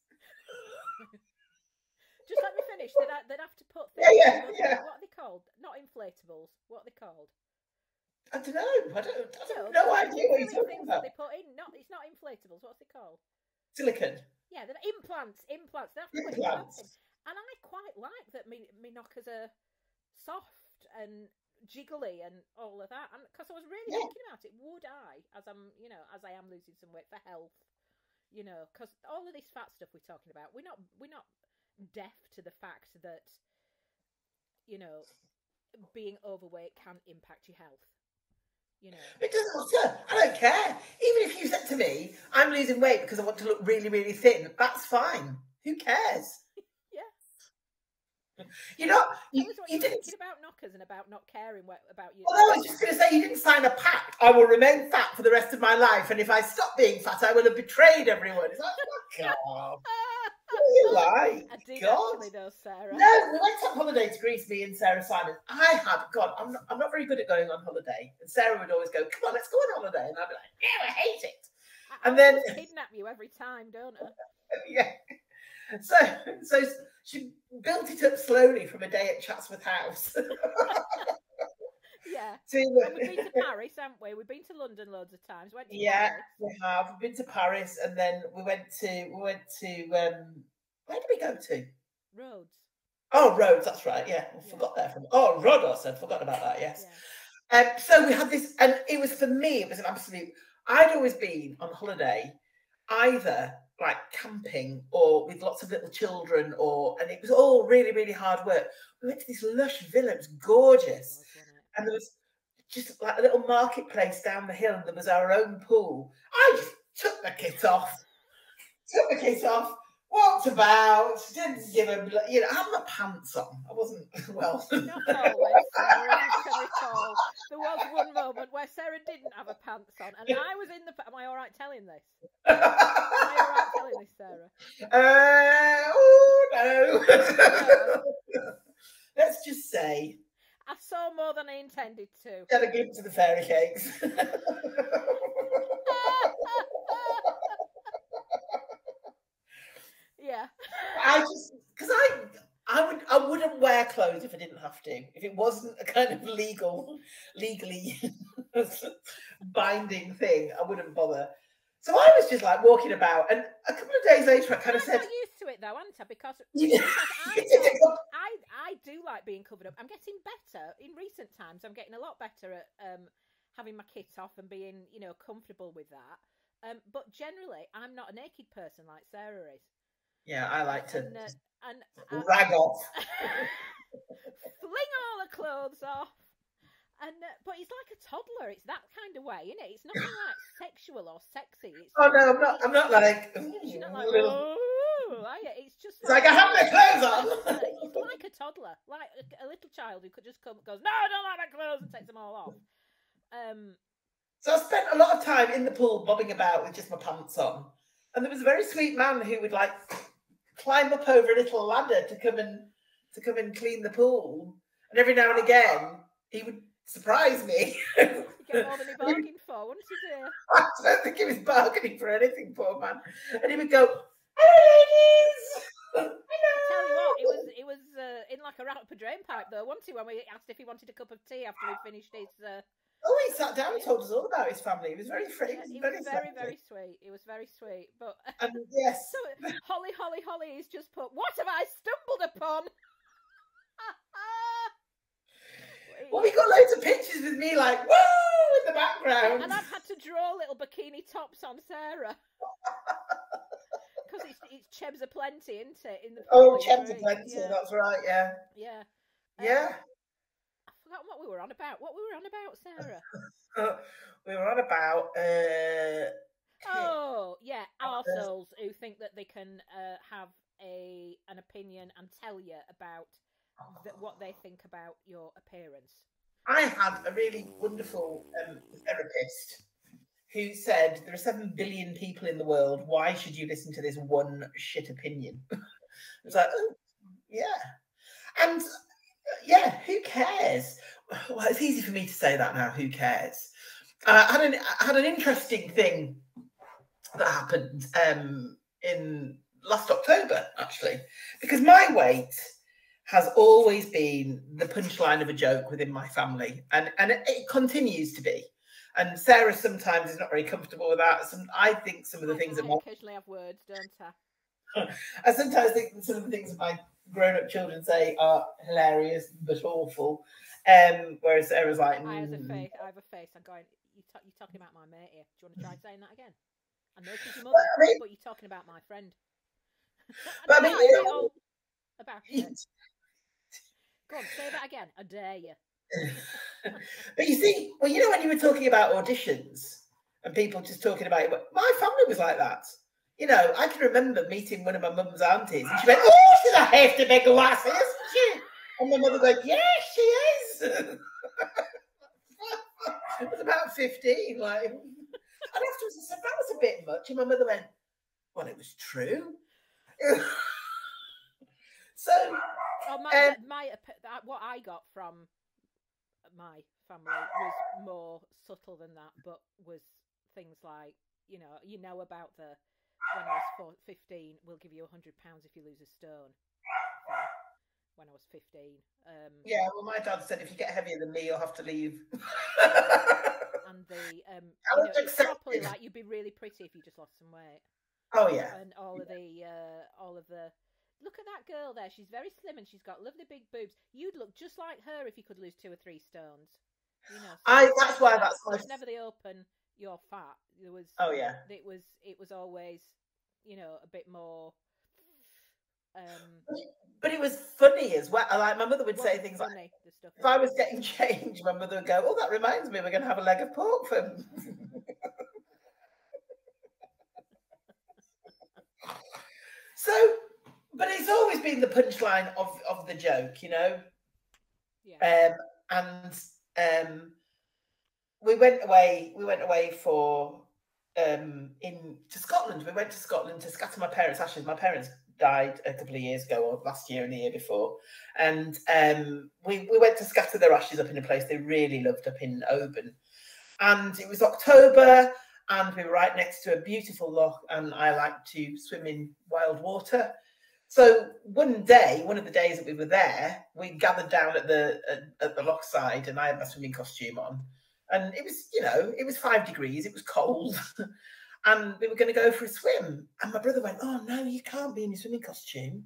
Just let me finish. They'd have to put things. Yeah. What are they called? Not inflatables. What are they called? I don't know. I don't know. No idea what you're talking about. They put in. It's not inflatables. What's it called? Silicone. Yeah, they're implants. They have to put implants in. And I quite like that. Me knockers are soft and jiggly and all of that. And because I was really thinking about it, would I, as I am losing some weight for health, you know, because all of this fat stuff we're talking about, we're not deaf to the fact that, you know, being overweight can impact your health. You know, it doesn't matter. I don't care. Even if you said to me, "I'm losing weight because I want to look really, really thin," that's fine. Who cares? Yeah. You know, you didn't thinking about knockers and about not caring about you. Well, I was just going to say, you didn't sign a pact. I will remain fat for the rest of my life, and if I stop being fat, I will have betrayed everyone. It's like, fuck off. you like? I did God. actually, though, Sarah. No, we went on holiday to Greece, me and Sarah Simon. I'm not very good at going on holiday. And Sarah would always go, come on, let's go on holiday. And I'd be like, yeah, I hate it. And then kidnap you every time, don't I? Yeah. So she built it up slowly from a day at Chatsworth House. Yeah. And we've been to Paris, haven't we? We've been to London loads of times. Paris. We have. We've been to Paris, and then we went to where did we go to? Rhodes. Oh, Rhodes, that's right. Yeah, I forgot that from. Oh, Rhodos, I'd forgotten about that. Yes. Yeah. So we had this, and it was, for me, it was an absolute. I'd always been on holiday, either like camping or with lots of little children, and it was all really, really hard work. We went to this lush villa. It was gorgeous, and there was just like a little marketplace down the hill, and there was our own pool. I just took the kit off, walked about, didn't give him, I had my pants on. I wasn't, well. Not always, Sarah, as you can recall. There was one moment where Sarah didn't have her pants on, and I was in the. Am I all right telling this? Am I all right telling this, Sarah? Oh, no. Let's just say. I saw more than I intended to. Had a glimpse of the fairy cakes. Yeah. I wouldn't wear clothes if I didn't have to. If it wasn't a kind of legally binding thing, I wouldn't bother. So I was just like walking about, and a couple of days later, I kind of said, "I'm not used to it though, aren't I? Because I do like being covered up. I'm getting better in recent times. I'm getting a lot better at having my kit off and being, comfortable with that. But generally, I'm not a naked person like Sarah is. Yeah, I like to and rag off, fling all the clothes off. And but it's like a toddler. It's that kind of way, isn't it? It's nothing like sexual or sexy. Oh no, I'm not like. You're not like, oh, it's just. It's like I have my clothes on. It's like a toddler, like a little child who could just goes, no, I don't like my clothes, and takes them all off. So I spent a lot of time in the pool bobbing about with just my pants on, and there was a very sweet man who would like climb up over a little ladder to come and clean the pool, and every now and again he would surprise me. You get more than he bargained for, wouldn't you, dear? I don't think he was bargaining for anything, poor man. And he would go, "Hello, ladies." Hello. I tell you what, it was in like a rapid drain pipe though, wasn't he? When we asked if he wanted a cup of tea after we finished his. Oh, he sat down and told us all about his family. He was very free. He was very sweet. He was very sweet. But yes. So Holly is just put. What have I stumbled upon? Well, we got loads of pictures with me like, whoa, in the background. And I've had to draw little bikini tops on Sarah. Because it's Chebs aplenty, isn't it? In the Chebs aplenty, that's right, yeah. Yeah. I forgot what we were on about. Sarah? We were on about... arseholes who think that they can have an opinion and tell you about what they think about your appearance. I had a really wonderful therapist who said there are 7 billion people in the world. Why should you listen to this one shit opinion? It's like, oh, yeah. And who cares? Well, it's easy for me to say that now. Who cares? I had an interesting thing that happened in last October, actually, because my weight has always been the punchline of a joke within my family, and it continues to be. And Sarah sometimes is not very comfortable with that. I think some of the things that I occasionally have words, don't I? I sometimes think some of the things that my grown-up children say are hilarious but awful. Whereas Sarah's like, I have a face. I'm going. You're talking about my mate here. Do you want to try saying that again? I know she's your mother, but you're talking about my friend. But I mean, about it. Go on, say that again. I dare you. But you see, well, when you were talking about auditions and people just talking about it, my family was like that. I can remember meeting one of my mum's aunties, and she went, "Oh, she's a hefty big lass, isn't she?" And my mother went, "Yes, she is." I was about 15, like, and afterwards I said, "That was a bit much," and my mother went, "Well, it was true." So, what I got from my family was more subtle than that, but was things like, you know about the when I was 15, we'll give you £100 if you lose a stone. When I was 15. Yeah, well, my dad said if you get heavier than me, you'll have to leave. And it's properly like you'd be really pretty if you just lost some weight. Oh yeah. And all of the look at that girl there. She's very slim and she's got lovely big boobs. You'd look just like her if you could lose 2 or 3 stones. You know. So that's why that's my. It's never the open. You're fat. There was. Oh yeah. It was always, a bit more. But it was funny as well. Like my mother would say things like, if I was getting change, my mother would go, "Oh, that reminds me, we're going to have a leg of pork for." So, but it's always been the punchline of the joke, you know. Yeah. And we went away for to Scotland. We went to Scotland to scatter my parents' ashes. My parents died a couple of years ago, or last year and the year before, and we went to scatter their ashes up in a place they really loved up in Oban. And it was October, and we were right next to a beautiful loch, and I like to swim in wild water. So one of the days that we were there, we gathered down at the loch side, and I had my swimming costume on, and it was, it was 5 degrees, it was cold. And we were going to go for a swim. And my brother went, "Oh, no, you can't be in your swimming costume.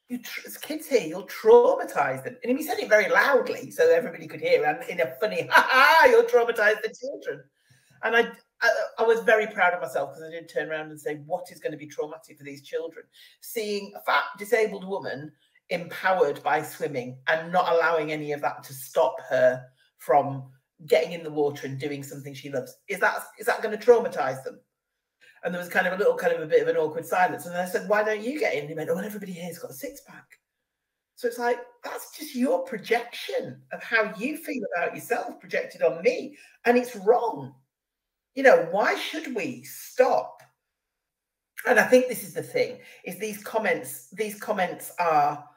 There's kids here, you'll traumatise them." And he said it very loudly so everybody could hear, and in a funny, "You'll traumatise the children." And I was very proud of myself because I did turn around and say, what is going to be traumatic for these children? Seeing a fat, disabled woman empowered by swimming and not allowing any of that to stop her from getting in the water and doing something she loves. Is that going to traumatise them? And there was a bit of an awkward silence. And I said, "Why don't you get in?" And he went, "Oh, well, everybody here's got a 6-pack." So it's like, that's just your projection of how you feel about yourself projected on me. And it's wrong. Why should we stop? And I think this is the thing, is these comments are,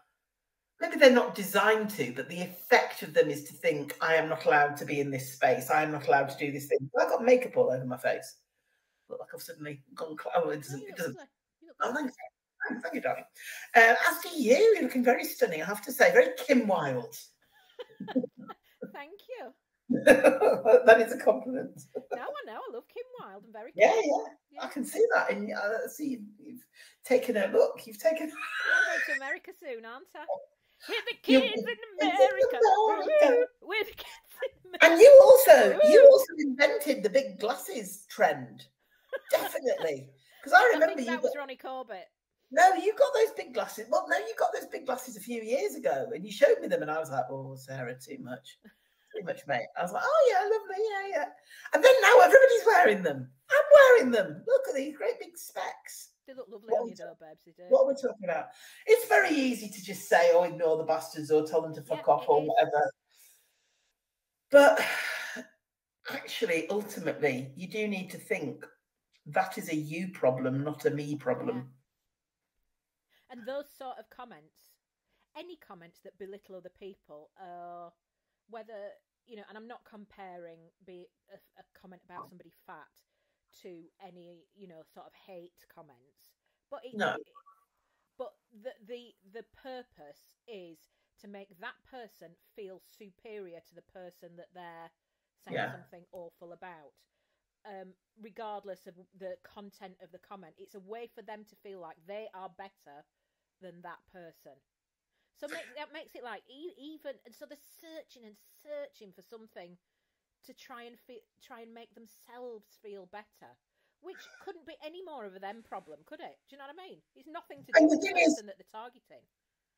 maybe they're not designed to, but the effect of them is to think, I am not allowed to be in this space. I am not allowed to do this thing. I've got makeup all over my face. Look like I've suddenly gone. Oh, it doesn't. Oh, thank you, darling. As for you, you're looking very stunning, I have to say. Very Kim Wilde. Thank you. That is a compliment. No, I know. I love Kim Wilde. I'm very. Yeah. I can see that. And see, you've taken a look. You've taken. I'm going to America soon, aren't I? With the kids in America. With the kids in America. And you also invented the big glasses trend. Definitely. Because I remember that was Ronnie Corbett. No, you got those big glasses. Well, no, you got those big glasses a few years ago, and you showed me them, and I was like, "Oh, Sarah, too much, mate." I was like, "Oh yeah, lovely, yeah." And then now everybody's wearing them. I'm wearing them. Look at these great big specs. They look lovely on you, though, babes. They do. What we're talking about? It's very easy to just say, "Oh, ignore the bastards," or tell them to fuck off, or whatever. But actually, ultimately, you do need to think that is a you problem, not a me problem. Yeah. And those sort of comments, any comments that belittle other people, whether, and I'm not comparing be a comment about somebody fat to any, sort of hate comments, but but the purpose is to make that person feel superior to the person that they're saying something awful about. Regardless of the content of the comment, it's a way for them to feel like they are better than that person. So that makes it like even, and so they're searching for something to try and make themselves feel better, which couldn't be any more of a them problem, could it? Do you know what I mean? It's nothing to do with the person that they're targeting.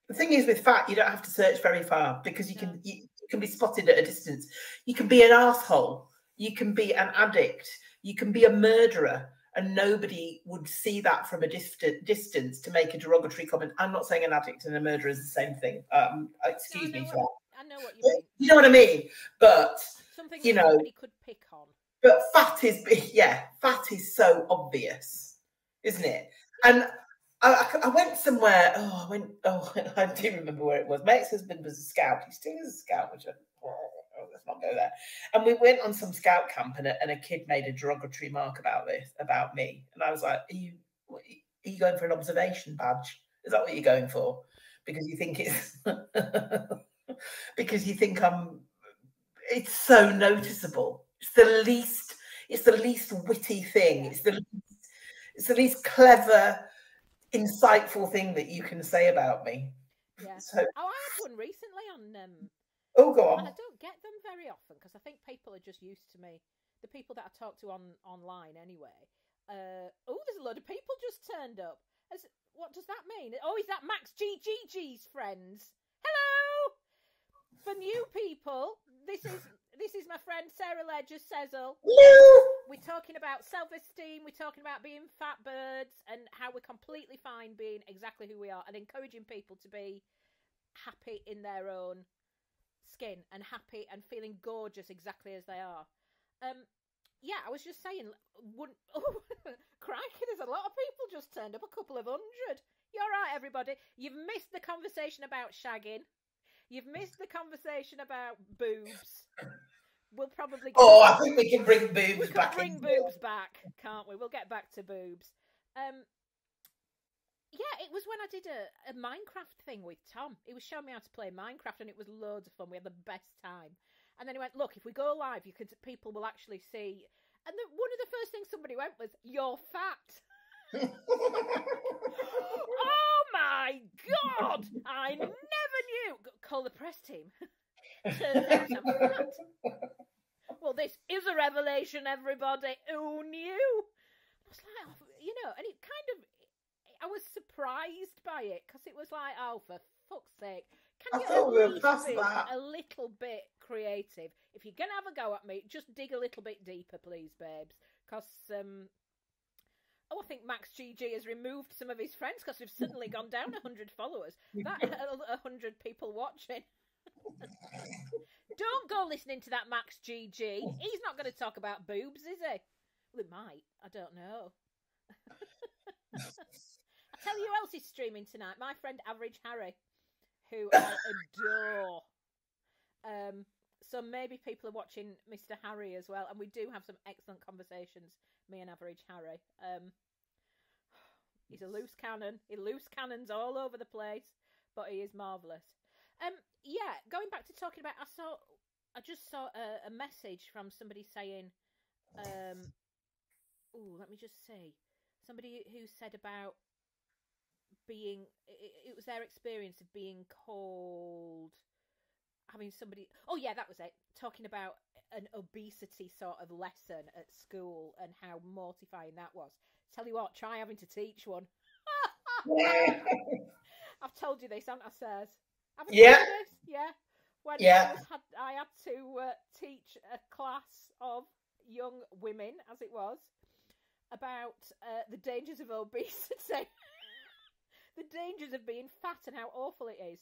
The thing is, with fat, you don't have to search very far because you can be spotted at a distance. You can be an arsehole. You can be an addict. You can be a murderer, and nobody would see that from a distance to make a derogatory comment. I'm not saying an addict and a murderer is the same thing. Excuse me for that. I know what you mean. You know what I mean? But something that somebody could pick on. But fat is so obvious, isn't it? And I went somewhere. Oh, I went. Oh, I do remember where it was. My ex-husband was a scout. He still is a scout, which let's not go there. And we went on some scout camp, and a kid made a derogatory remark about me, and I was like, are you going for an observation badge? Is that what you're going for? Because you think it's because you think I'm. It's so noticeable. It's the least witty thing. Yeah. It's the least clever, insightful thing that you can say about me. Yeah. So, Oh, I had one recently on. oh, go And on. I don't get them very often because I think people are just used to me. The people that I talk to online anyway. Oh, there's a load of people just turned up. What does that mean? Oh, is that Max GGG's friends? Hello. For new people, this is my friend Sarah Ledger Sezel. Hello. We're talking about self-esteem. We're talking about being fat birds and how we're completely fine being exactly who we are and encouraging people to be happy in their own skin and happy and feeling gorgeous exactly as they are. Yeah, I was just saying, crikey, there's a lot of people just turned up, a couple of hundred. You're right, everybody. You've missed the conversation about shagging. You've missed the conversation about boobs. We'll probably get I think we can bring boobs we back. can bring boobs back, can't we? We'll get back to boobs. Yeah, it was when I did a Minecraft thing with Tom. He was showing me how to play Minecraft, and it was loads of fun. We had the best time. And then he went, "Look, if we go live, people will actually see." And one of the first things somebody went was, "You're fat." Oh my God! I never knew. Call the press team. Turns out I'm fat. Well, this is a revelation, everybody. Who knew? I was like, and it kind of. I was surprised by it because it was like, oh, for fuck's sake, can you at least be a little bit creative? If you're gonna have a go at me, just dig a little bit deeper, please, babes. Because I think Max GG has removed some of his friends because we've suddenly gone down 100 followers. That 100 people watching. Don't go listening to that Max GG. He's not going to talk about boobs, is he? Well, he might. I don't know. I'll tell you who else is streaming tonight. My friend Average Harry, who I adore. So maybe people are watching Mr. Harry as well. And we do have some excellent conversations, me and Average Harry. He's a loose cannon. He loose cannons all over the place, but he is marvellous. Yeah, going back to talking about, I just saw a message from somebody saying, let me just see. Somebody who said about being, it was their experience of being called, having somebody, oh yeah, that was it, talking about an obesity sort of lesson at school and how mortifying that was. Tell you what, try having to teach one. I've told you this, haven't I, Says? Haven't I told you this? Yeah. When I had to teach a class of young women, as it was, about the dangers of obesity. The dangers of being fat and how awful it is.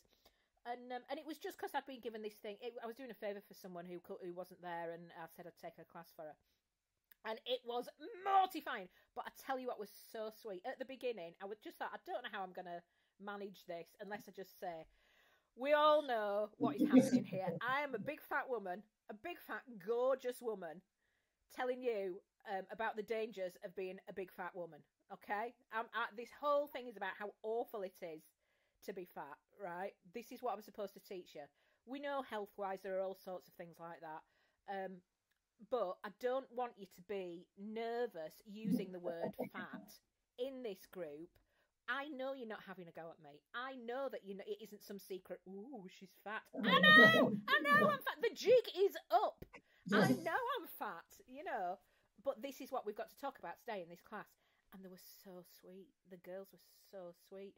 And it was just because I'd been given this thing. I was doing a favour for someone who wasn't there, and I said I'd take a class for her. And it was mortifying. But I tell you what was so sweet. At the beginning, I was just thought, I don't know how I'm going to manage this unless I just say, we all know what is happening here. I am a big fat woman, a big fat gorgeous woman, telling you about the dangers of being a big fat woman. Okay? This whole thing is about how awful it is to be fat, right? This is what I'm supposed to teach you. We know health-wise there are all sorts of things like that. But I don't want you to be nervous using the word fat in this group. I know you're not having a go at me. I know that it isn't some secret, ooh, she's fat. I know I'm fat. The jig is up. I know I'm fat, But this is what we've got to talk about today in this class. And they were so sweet. The girls were so sweet.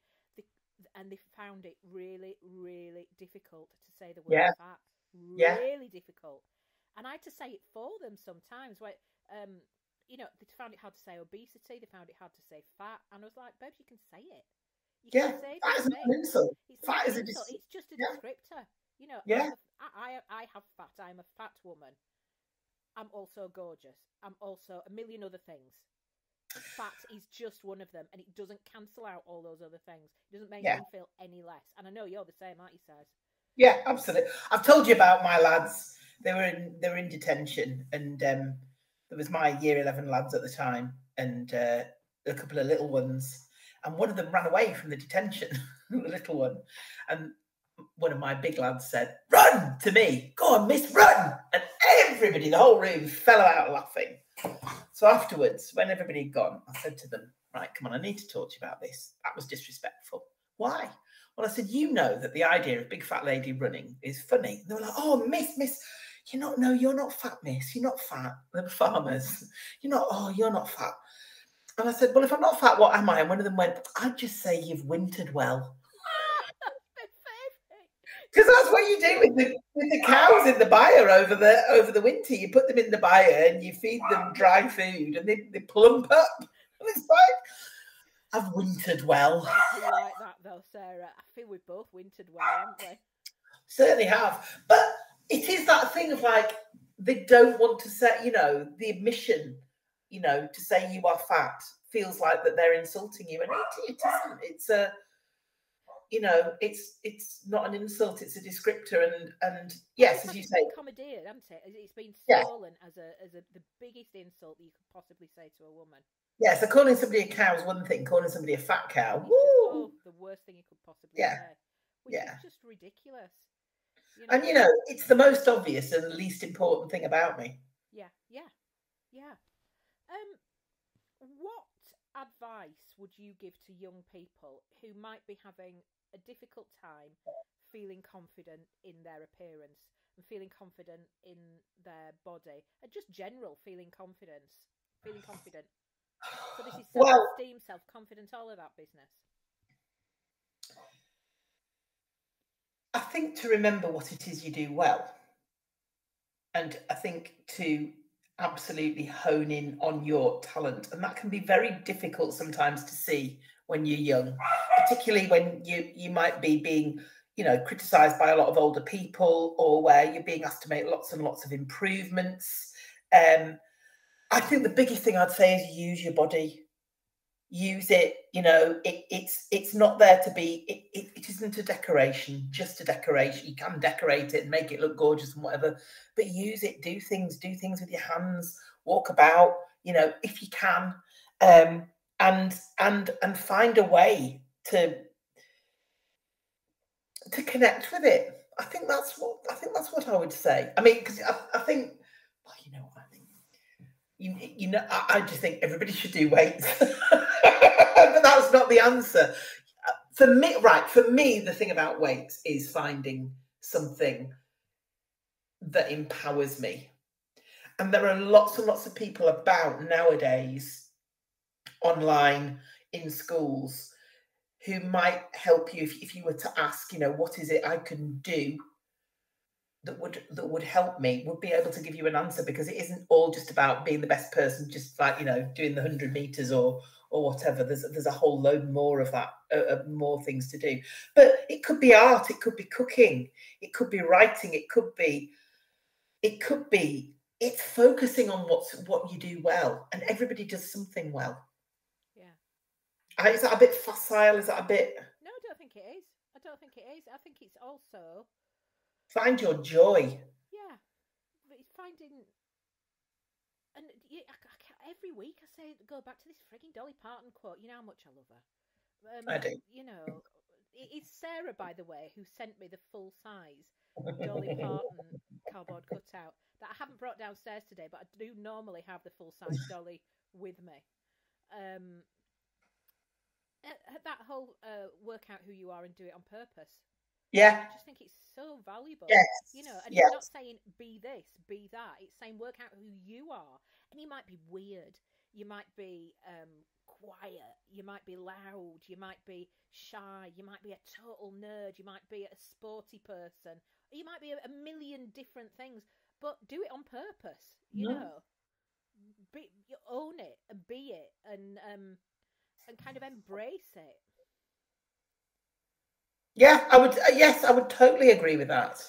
And they found it really, really difficult to say the word fat. Really difficult. And I had to say it for them sometimes. Where, they found it hard to say obesity. They found it hard to say fat. And I was like, babes, you can say it. You can say fat is not an insult. It's not an insult. It's just a descriptor. I have fat. I'm a fat woman. I'm also gorgeous. I'm also a million other things. fat is just one of them, and it doesn't cancel out all those other things. It doesn't make Yeah. me feel any less. And I know you're the same, aren't you, Saz? Yeah, absolutely. I've told you about my lads. They were in detention, and there was my year 11 lads at the time, and a couple of little ones, and one of them ran away from the detention, the little one, and one of my big lads said, "Run!" to me. "Go on, miss, run!" And everybody, the whole room, fell out laughing. So afterwards, when everybody had gone, I said to them, "Right, come on, I need to talk to you about this. That was disrespectful." "Why?" "Well," I said, "you know that the idea of big fat lady running is funny." And they were like, "Oh, miss, you're not fat, miss. You're not fat." They were farmers. "You're not fat." And I said, "Well, if I'm not fat, what am I?" And one of them went, "I'd just say you've wintered well." Because that's what you do with the cows in the byre over the winter. You put them in the byre and you feed them dry food, and they plump up. And it's like, I've wintered well. I like that though, Sarah. I feel we've both wintered well, haven't we? Certainly have. But it is that thing of like, they don't want to say, the admission, to say you are fat feels like that they're insulting you. And it isn't. It's a, it's not an insult, it's a descriptor, and yes, as you say, commandeered, hasn't it? It's been stolen as the biggest insult that you could possibly say to a woman. Yeah, so calling somebody a cow is one thing, calling somebody a fat cow, the worst thing you could possibly say. Which is just ridiculous. And it's the most obvious and the least important thing about me. Yeah. What advice would you give to young people who might be having a difficult time feeling confident in their appearance and feeling confident in their body and just general feeling confident? So this is self-esteem, self-confidence, all of that business. I think to remember what it is you do well, and I think to absolutely hone in on your talent, and that can be very difficult sometimes to see when you're young, particularly when you might be being criticised by a lot of older people, or where you're being asked to make lots and lots of improvements. I think the biggest thing I'd say is use your body. Use it. It's not there to be. It isn't a decoration, just a decoration. You can decorate it and make it look gorgeous and whatever, but use it. Do things with your hands. Walk about. If you can, and find a way to connect with it. I think that's what I would say. I mean, because I think, well, you know what I think. I just think everybody should do weights, but that's not the answer. For me, the thing about weights is finding something that empowers me. And there are lots and lots of people about nowadays, online, in schools, who might help you if you were to ask, what is it I can do that would help me, would be able to give you an answer, because it isn't all just about being the best person, just like, doing the 100 meters or whatever. There's a whole load more of that, more things to do. But it could be art, it could be cooking, it could be writing, it could be it's focusing on what you do well, and everybody does something well. Yeah. Is that a bit facile? Is that a bit? No, I don't think it is. I think it's also find your joy. Yeah, but it's finding, and every week I say, go back to this frigging Dolly Parton quote. You know how much I love her. I do. It's Sarah, by the way, who sent me the full size Dolly Parton cardboard cutout that I haven't brought downstairs today, but I do normally have the full size Dolly with me. That whole work out who you are and do it on purpose. Yeah. I just think it's so valuable. Yes. And it's not saying be this, be that. It's saying work out who you are. And you might be weird. You might be quiet. You might be loud. You might be shy. You might be a total nerd. You might be a sporty person. You might be a million different things. But do it on purpose. You own it and be it, and kind of embrace it. Yeah, I would. Yes, I would totally agree with that.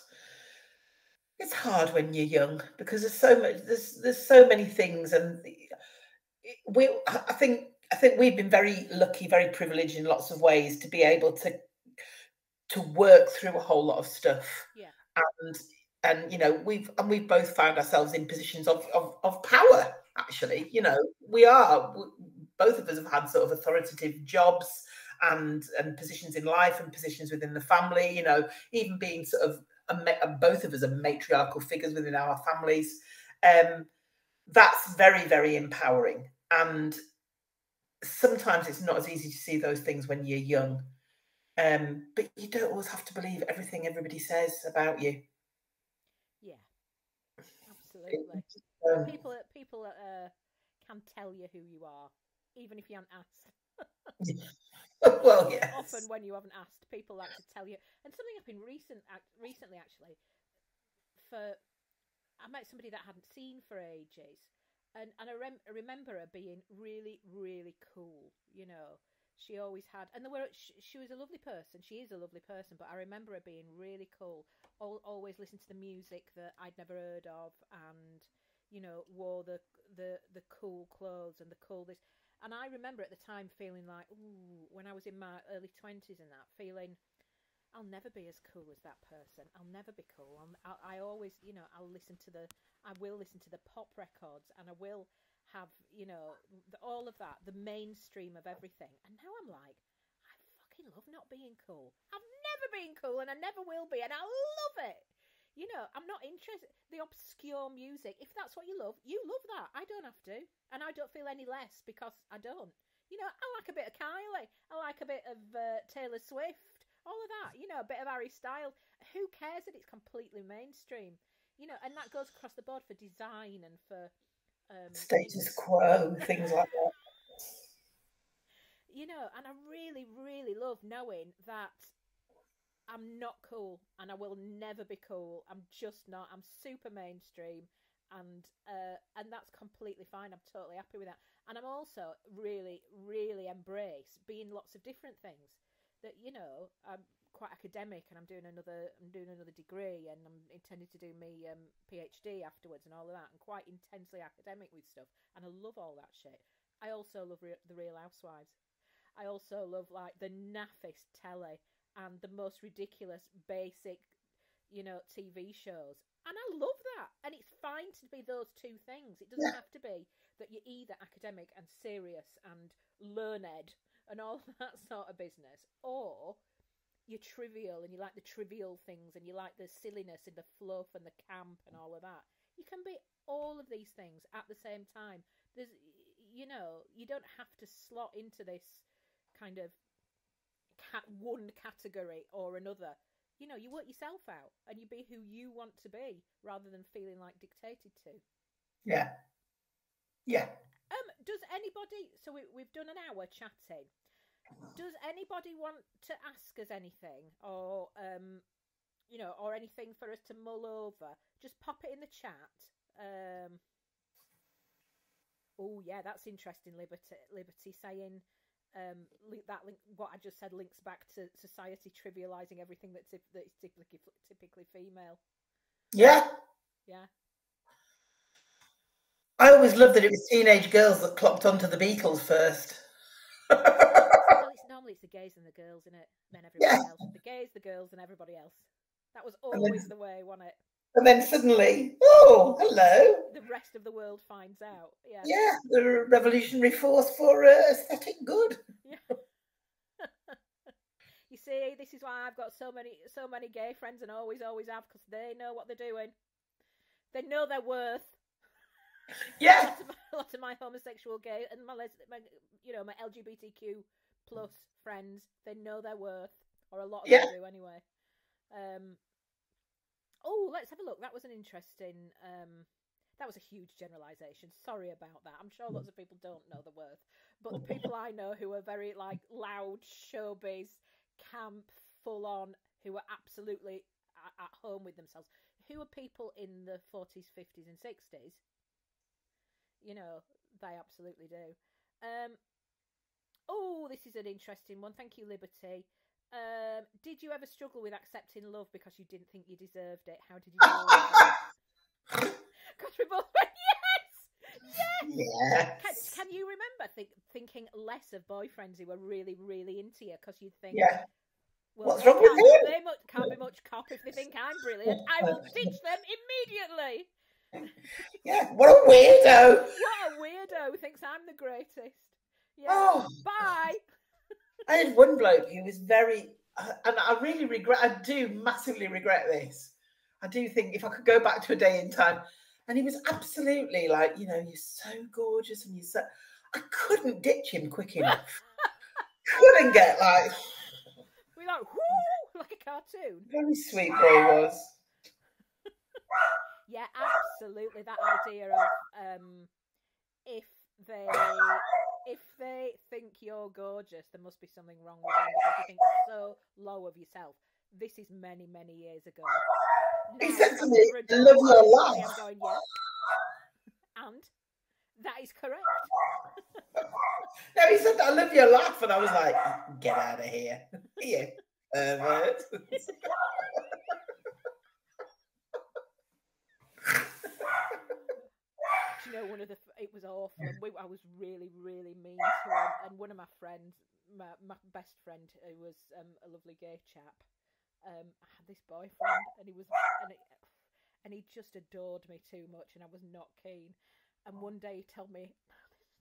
It's hard when you're young because there's so much. There's so many things, and I think we've been very lucky, very privileged in lots of ways to be able to work through a whole lot of stuff. Yeah. And we've both found ourselves in positions of power, actually. Both of us have had sort of authoritative jobs and positions in life and positions within the family, even being sort of both of us are matriarchal figures within our families. That's very, very empowering. And sometimes it's not as easy to see those things when you're young. But you don't always have to believe everything everybody says about you. Yeah, absolutely. People can tell you who you are, even if you haven't asked. Well, yes. Often when you haven't asked, people like to tell you. And something happened recently, actually. I met somebody that I hadn't seen for ages, and I remember her being really, really cool. She always had, and she was a lovely person. She is a lovely person, but I remember her being really cool. Always listened to the music that I'd never heard of, and wore the cool clothes and the cool this. And I remember at the time feeling like, ooh, when I was in my early 20s and that, feeling I'll never be as cool as that person. I'll never be cool. I always, I will listen to the pop records, and I will have, all of that, the mainstream of everything. And now I'm like, I fucking love not being cool. I've never been cool, and I never will be, and I love it. I'm not interested. The obscure music, if that's what you love that. I don't have to, and I don't feel any less because I don't. I like a bit of Kylie. I like a bit of Taylor Swift. All of that, a bit of Harry Styles. Who cares that it's completely mainstream? And that goes across the board for design and for status quo, things like that. And I really, really love knowing that I'm not cool and I will never be cool. I'm just not. I'm super mainstream, and that's completely fine. I'm totally happy with that. And I'm also really, really embrace being lots of different things. That I'm quite academic, and I'm doing another degree, and I'm intending to do my PhD afterwards and all of that. I'm quite intensely academic with stuff, and I love all that shit. I also love the Real Housewives. I also love like the naffest telly and the most ridiculous basic TV shows, and I love that. And it's fine to be those two things. It doesn't have to be that you're either academic and serious and learned and all that sort of business, or you're trivial and you like the trivial things and you like the silliness and the fluff and the camp and all of that. You can be all of these things at the same time. There's, you don't have to slot into this kind of one category or another. You work yourself out and you be who you want to be rather than feeling like dictated to. Yeah. Does anybody? So we've done an hour chatting. Does anybody want to ask us anything, or or anything for us to mull over? Just pop it in the chat. Oh yeah, that's interesting. Liberty saying that link. What I just said links back to society trivializing everything that's typically female. Yeah. I always loved that it was teenage girls that clocked onto the Beatles first. Well, normally it's the gays and the girls, isn't it? Then everybody else. The gays, the girls, and everybody else. That was always the way, wasn't it? And then suddenly, oh, hello. The rest of the world finds out. Yeah. Yeah, the revolutionary force for aesthetic good. Yeah. You see, this is why I've got so many gay friends, and always have, because they know what they're doing. They know their worth. Yeah. Lots of my homosexual gay and my LGBTQ plus friends, they know their worth, or a lot of them do anyway. Let's have a look. That was an interesting. That was a huge generalisation. Sorry about that. I'm sure lots of people don't know the worth, but the people I know who are very like loud, showbiz, camp, full on, who are absolutely at home with themselves, who are people in the 40s, 50s, and 60s. They absolutely do. This is an interesting one. Thank you, Liberty. Did you ever struggle with accepting love because you didn't think you deserved it? How did you deal with it? Because we both went, yes! Yes. Can you remember thinking less of boyfriends who were really, really into you because you'd think, Yeah. well, What's wrong with you? they can't be much cop if they think I'm brilliant. I will ditch them immediately. Yeah. What a weirdo. What a weirdo who thinks I'm the greatest. Yeah. Oh. Bye. I had one bloke who was very, and I really regret, I do massively regret this. I do think if I could go back to a day in time, and he was absolutely like, you know, you're so gorgeous and you're so, I couldn't ditch him quick enough. Couldn't get like. We like, whoo, like a cartoon. Very sweet boy was. Yeah, absolutely. That idea of if they think you're gorgeous, there must be something wrong with them because you think so low of yourself. This is many, many years ago. Now, He said to me, "I love your laugh." I'm going, yeah, and that is correct. No, he said, "I love your laugh," and I was like, "Get out of here, you pervert." Do you know, it was awful, and I was really, really mean to him. And one of my friends, my best friend, who was a lovely gay chap, I had this boyfriend, and he just adored me too much, and I was not keen. And one day he told me,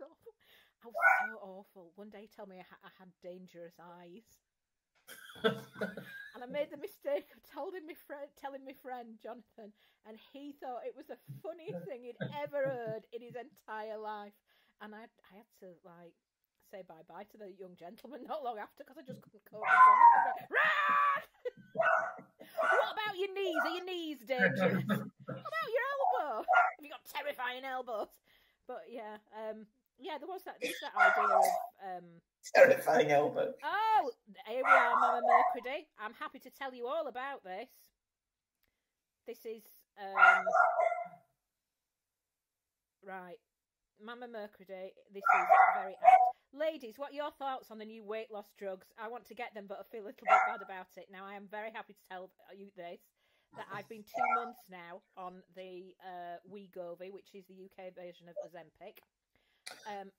I was so awful. One day he told me I had dangerous eyes. And I made the mistake of telling my friend Jonathan, and he thought it was the funniest thing he'd ever heard in his entire life. And I had to like say bye bye to the young gentleman not long after because I just couldn't cope with Jonathan. What about your knees? Are your knees dangerous? What about your elbow? Have you got terrifying elbows? But yeah, there was that idea of terrifying elbow. Oh, here we are, Mama Mercury. I'm happy to tell you all about this. This is right, Mama Mercury. This is very apt. Ladies, what are your thoughts on the new weight loss drugs? I want to get them, but I feel a little bit bad about it. Now, I am very happy to tell you this, that I've been 2 months now on the Wegovy, which is the UK version of Ozempic.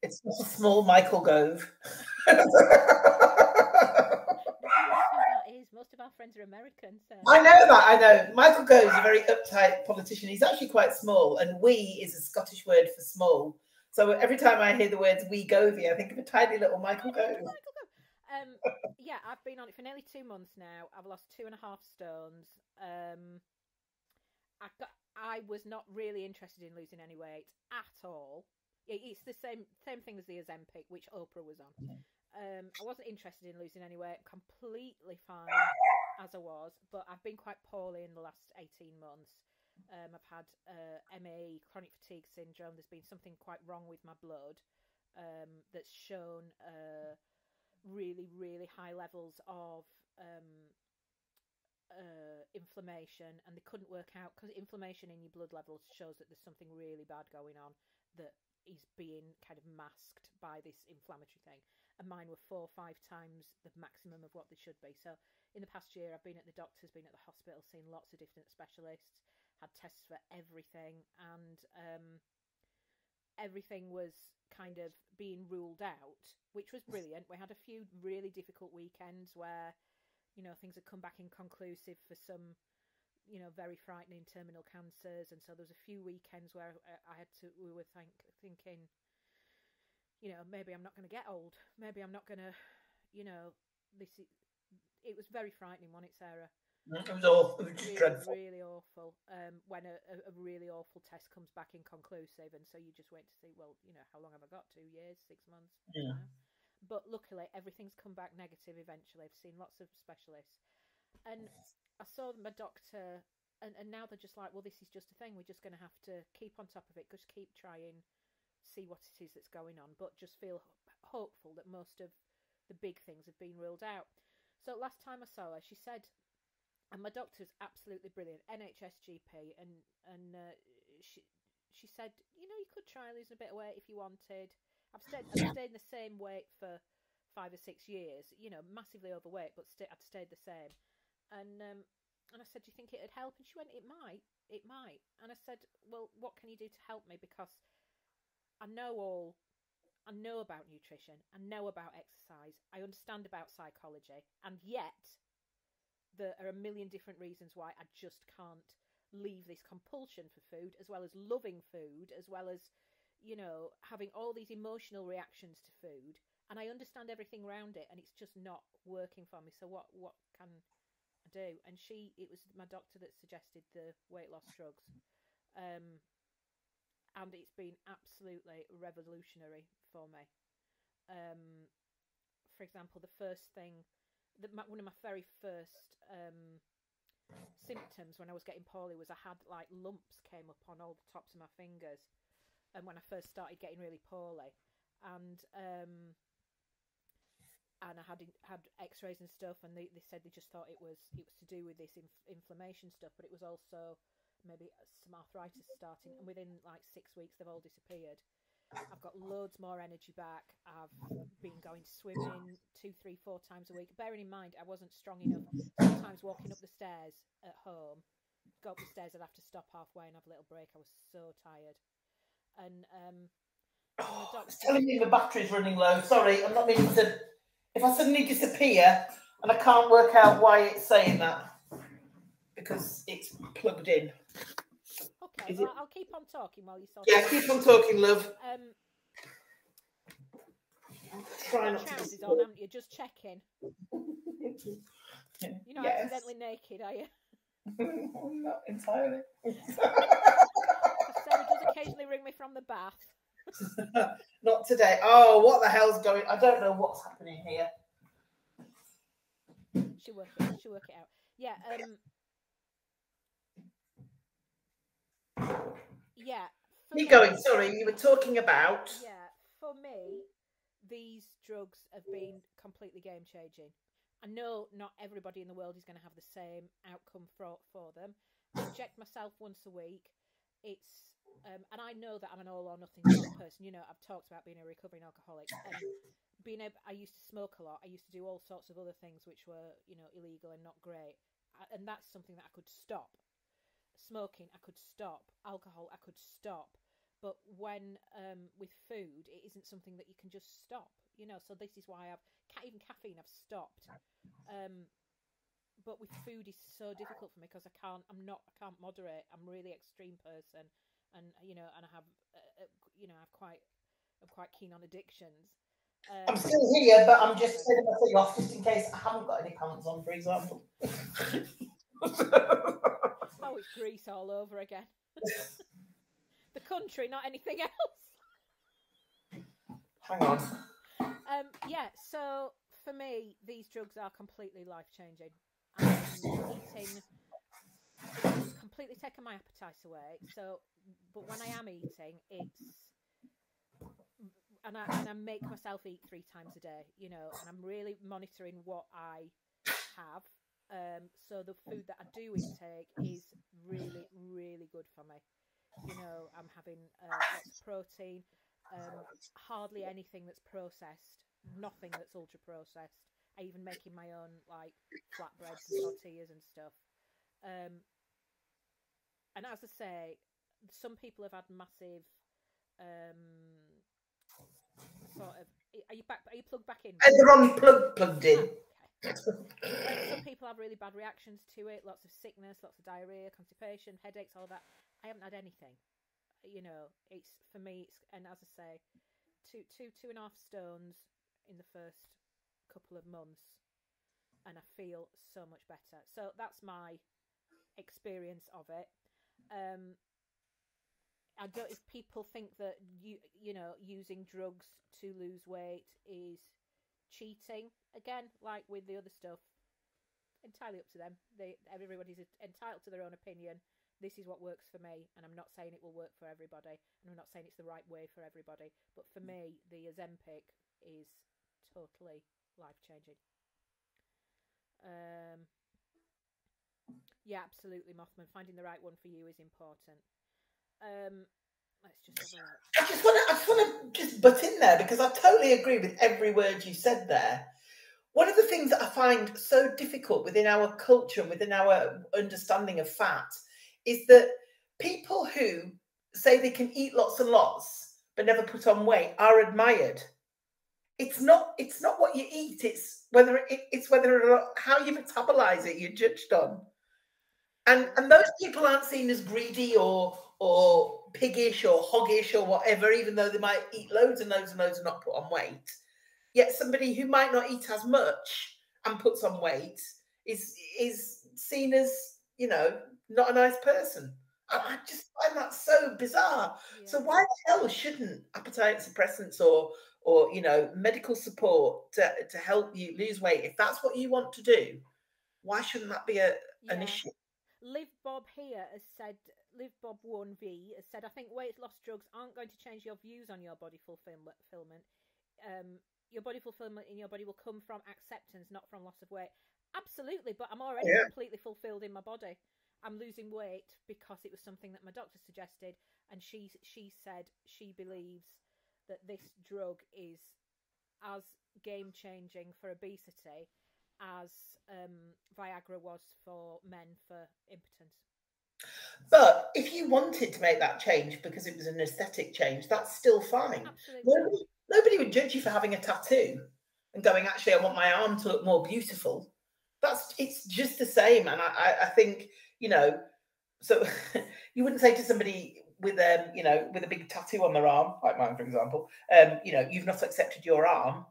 It's not a small Michael Gove. Nobody knows who that is. Most of our friends are American. So. I know that. I know. Michael Gove is a very uptight politician. He's actually quite small, and "we" is a Scottish word for small. So every time I hear the words "Wegovy," I think of a tiny little Michael Gove. Yeah, I've been on it for nearly 2 months now. I've lost 2.5 stones. I was not really interested in losing any weight at all. It's the same thing as the Ozempic, which Oprah was on. I wasn't interested in losing any weight. Completely fine as I was, but I've been quite poorly in the last 18 months. I've had ME, chronic fatigue syndrome. There's been something quite wrong with my blood that's shown really, really high levels of inflammation, and they couldn't work out because inflammation in your blood levels shows that there's something really bad going on that is being kind of masked by this inflammatory thing. And mine were 4 or 5 times the maximum of what they should be. So in the past year, I've been at the doctors, been at the hospital, seen lots of different specialists, had tests for everything, and everything was kind of being ruled out, which was brilliant. We had a few really difficult weekends where, you know, things had come back inconclusive for some, you know, very frightening terminal cancers. And so there was a few weekends where we were thinking, you know, maybe I'm not going to get old. Maybe I'm not going to, you know, it was very frightening, wasn't it, Sarah? It was awful. It was just dreadful. Really awful. When a really awful test comes back inconclusive, and so you just wait to see, well, you know, how long have I got? 2 years, 6 months? Yeah. But luckily, everything's come back negative eventually. I've seen lots of specialists. And I saw my doctor, and now they're just like, well, this is just a thing. We're just going to have to keep on top of it, just keep trying, see what it is that's going on, but just feel hopeful that most of the big things have been ruled out. So last time I saw her, she said, and my doctor's absolutely brilliant, NHS GP, and she said, you know, you could try losing a bit of weight if you wanted. I've stayed the same weight for 5 or 6 years, you know, massively overweight, but I'd stayed the same. And I said, do you think it'd help? And she went, it might. And I said, well, what can you do to help me? Because I know about nutrition, I know about exercise, I understand about psychology, and yet there are a million different reasons why I just can't leave this compulsion for food, as well as loving food, as well as, you know, having all these emotional reactions to food. And I understand everything around it, and it's just not working for me. So what can I do? And it was my doctor that suggested the weight loss drugs. And it's been absolutely revolutionary for me. For example, the first thing, one of my very first symptoms when I was getting poorly was I had like lumps came up on all the tops of my fingers, and when I first started getting really poorly, and I had X-rays and stuff, and they said they just thought it was to do with this inflammation stuff, but it was also maybe some arthritis starting, and within like 6 weeks they've all disappeared. I've got loads more energy back. I've been going swimming 2, 3, 4 times a week. Bearing in mind, I wasn't strong enough. Sometimes walking up the stairs at home, go up the stairs, I'd have to stop halfway and have a little break. I was so tired. And the doctor... It's telling me the battery's running low. Sorry, I'm not meaning to... If I suddenly disappear and I can't work out why it's saying that, because it's plugged in. Okay, well, I'll keep on talking while you sort Yeah, keep on talking, love. Try not to... on, haven't you? Just checking. You're not accidentally naked, are you? Not entirely. Sarah does occasionally ring me from the bath. Not today. Oh, what the hell's going... I don't know what's happening here. She'll work it out. Yeah, yeah. Keep going. Sorry, you were talking about... Yeah, for me, these drugs have been completely game-changing. I know not everybody in the world is going to have the same outcome for them. I inject myself once a week. It's and I know that I'm an all-or-nothing person. You know, I've talked about being a recovering alcoholic. I used to smoke a lot. I used to do all sorts of other things which were, you know, illegal and not great. And that's something that I could stop. Smoking, I could stop. Alcohol, I could stop. But when with food, it isn't something that you can just stop. You know, so this is why even caffeine I've stopped. But with food is so difficult for me because I can't moderate. I'm a really extreme person, and you know, and I have, you know, I'm quite keen on addictions. I'm still here, but I'm just taking my thing off just in case I haven't got any pants on, for example. Oh, it's grease all over again. The country, not anything else. Hang on. Yeah, so for me, these drugs are completely life-changing. Eating, it's completely taken my appetite away. So, but when I am eating, and I make myself eat 3 times a day, you know, and I'm really monitoring what I have. So the food that I do intake is really, really good for me. You know, I'm having lots of protein, hardly anything that's processed, nothing that's ultra processed. I even making my own like flatbreads and tortillas and stuff. And as I say, some people have had massive sort of. Are you plugged back in? They're plugged in. Okay. Some people have really bad reactions to it. Lots of sickness, lots of diarrhea, constipation, headaches, all that. I haven't had anything. You know, it's for me. And as I say, 2.5 stones in the first couple of months, and I feel so much better. So that's my experience of it. I don't. If people think that you know, using drugs to lose weight is cheating, again, like with the other stuff, entirely up to them. Everybody's entitled to their own opinion. This is what works for me, and I'm not saying it will work for everybody, and I'm not saying it's the right way for everybody. But for me, the Ozempic is totally life-changing. Yeah, absolutely, Mothman. Finding the right one for you is important. Let's just have a look. I just want to butt in there because I totally agree with every word you said there. One of the things that I find so difficult within our culture, within our understanding of fat, is that people who say they can eat lots and lots but never put on weight are admired. It's not what you eat, it's whether or not how you metabolize it you're judged on. And those people aren't seen as greedy or piggish or hoggish or whatever, even though they might eat loads and loads and loads and not put on weight. Yet somebody who might not eat as much and puts on weight is seen as, you know, not a nice person. I just find that so bizarre. Yeah. So why the hell shouldn't appetite suppressants or you know, medical support to help you lose weight, if that's what you want to do, why shouldn't that be an issue? Live Bob here has said, Live Bob 1V has said, I think weight loss drugs aren't going to change your views on your body fulfillment. Your body fulfillment in your body will come from acceptance, not from loss of weight. Absolutely, but I'm already completely fulfilled in my body. I'm losing weight because it was something that my doctor suggested, and she said she believes that this drug is as game-changing for obesity as Viagra was for men for impotence. But if you wanted to make that change because it was an aesthetic change, that's still fine. Absolutely. Nobody would judge you for having a tattoo and going, actually, I want my arm to look more beautiful. It's just the same. And I think, you know, so you wouldn't say to somebody with you know, with a big tattoo on their arm, like mine, for example, you know, you've not accepted your arm.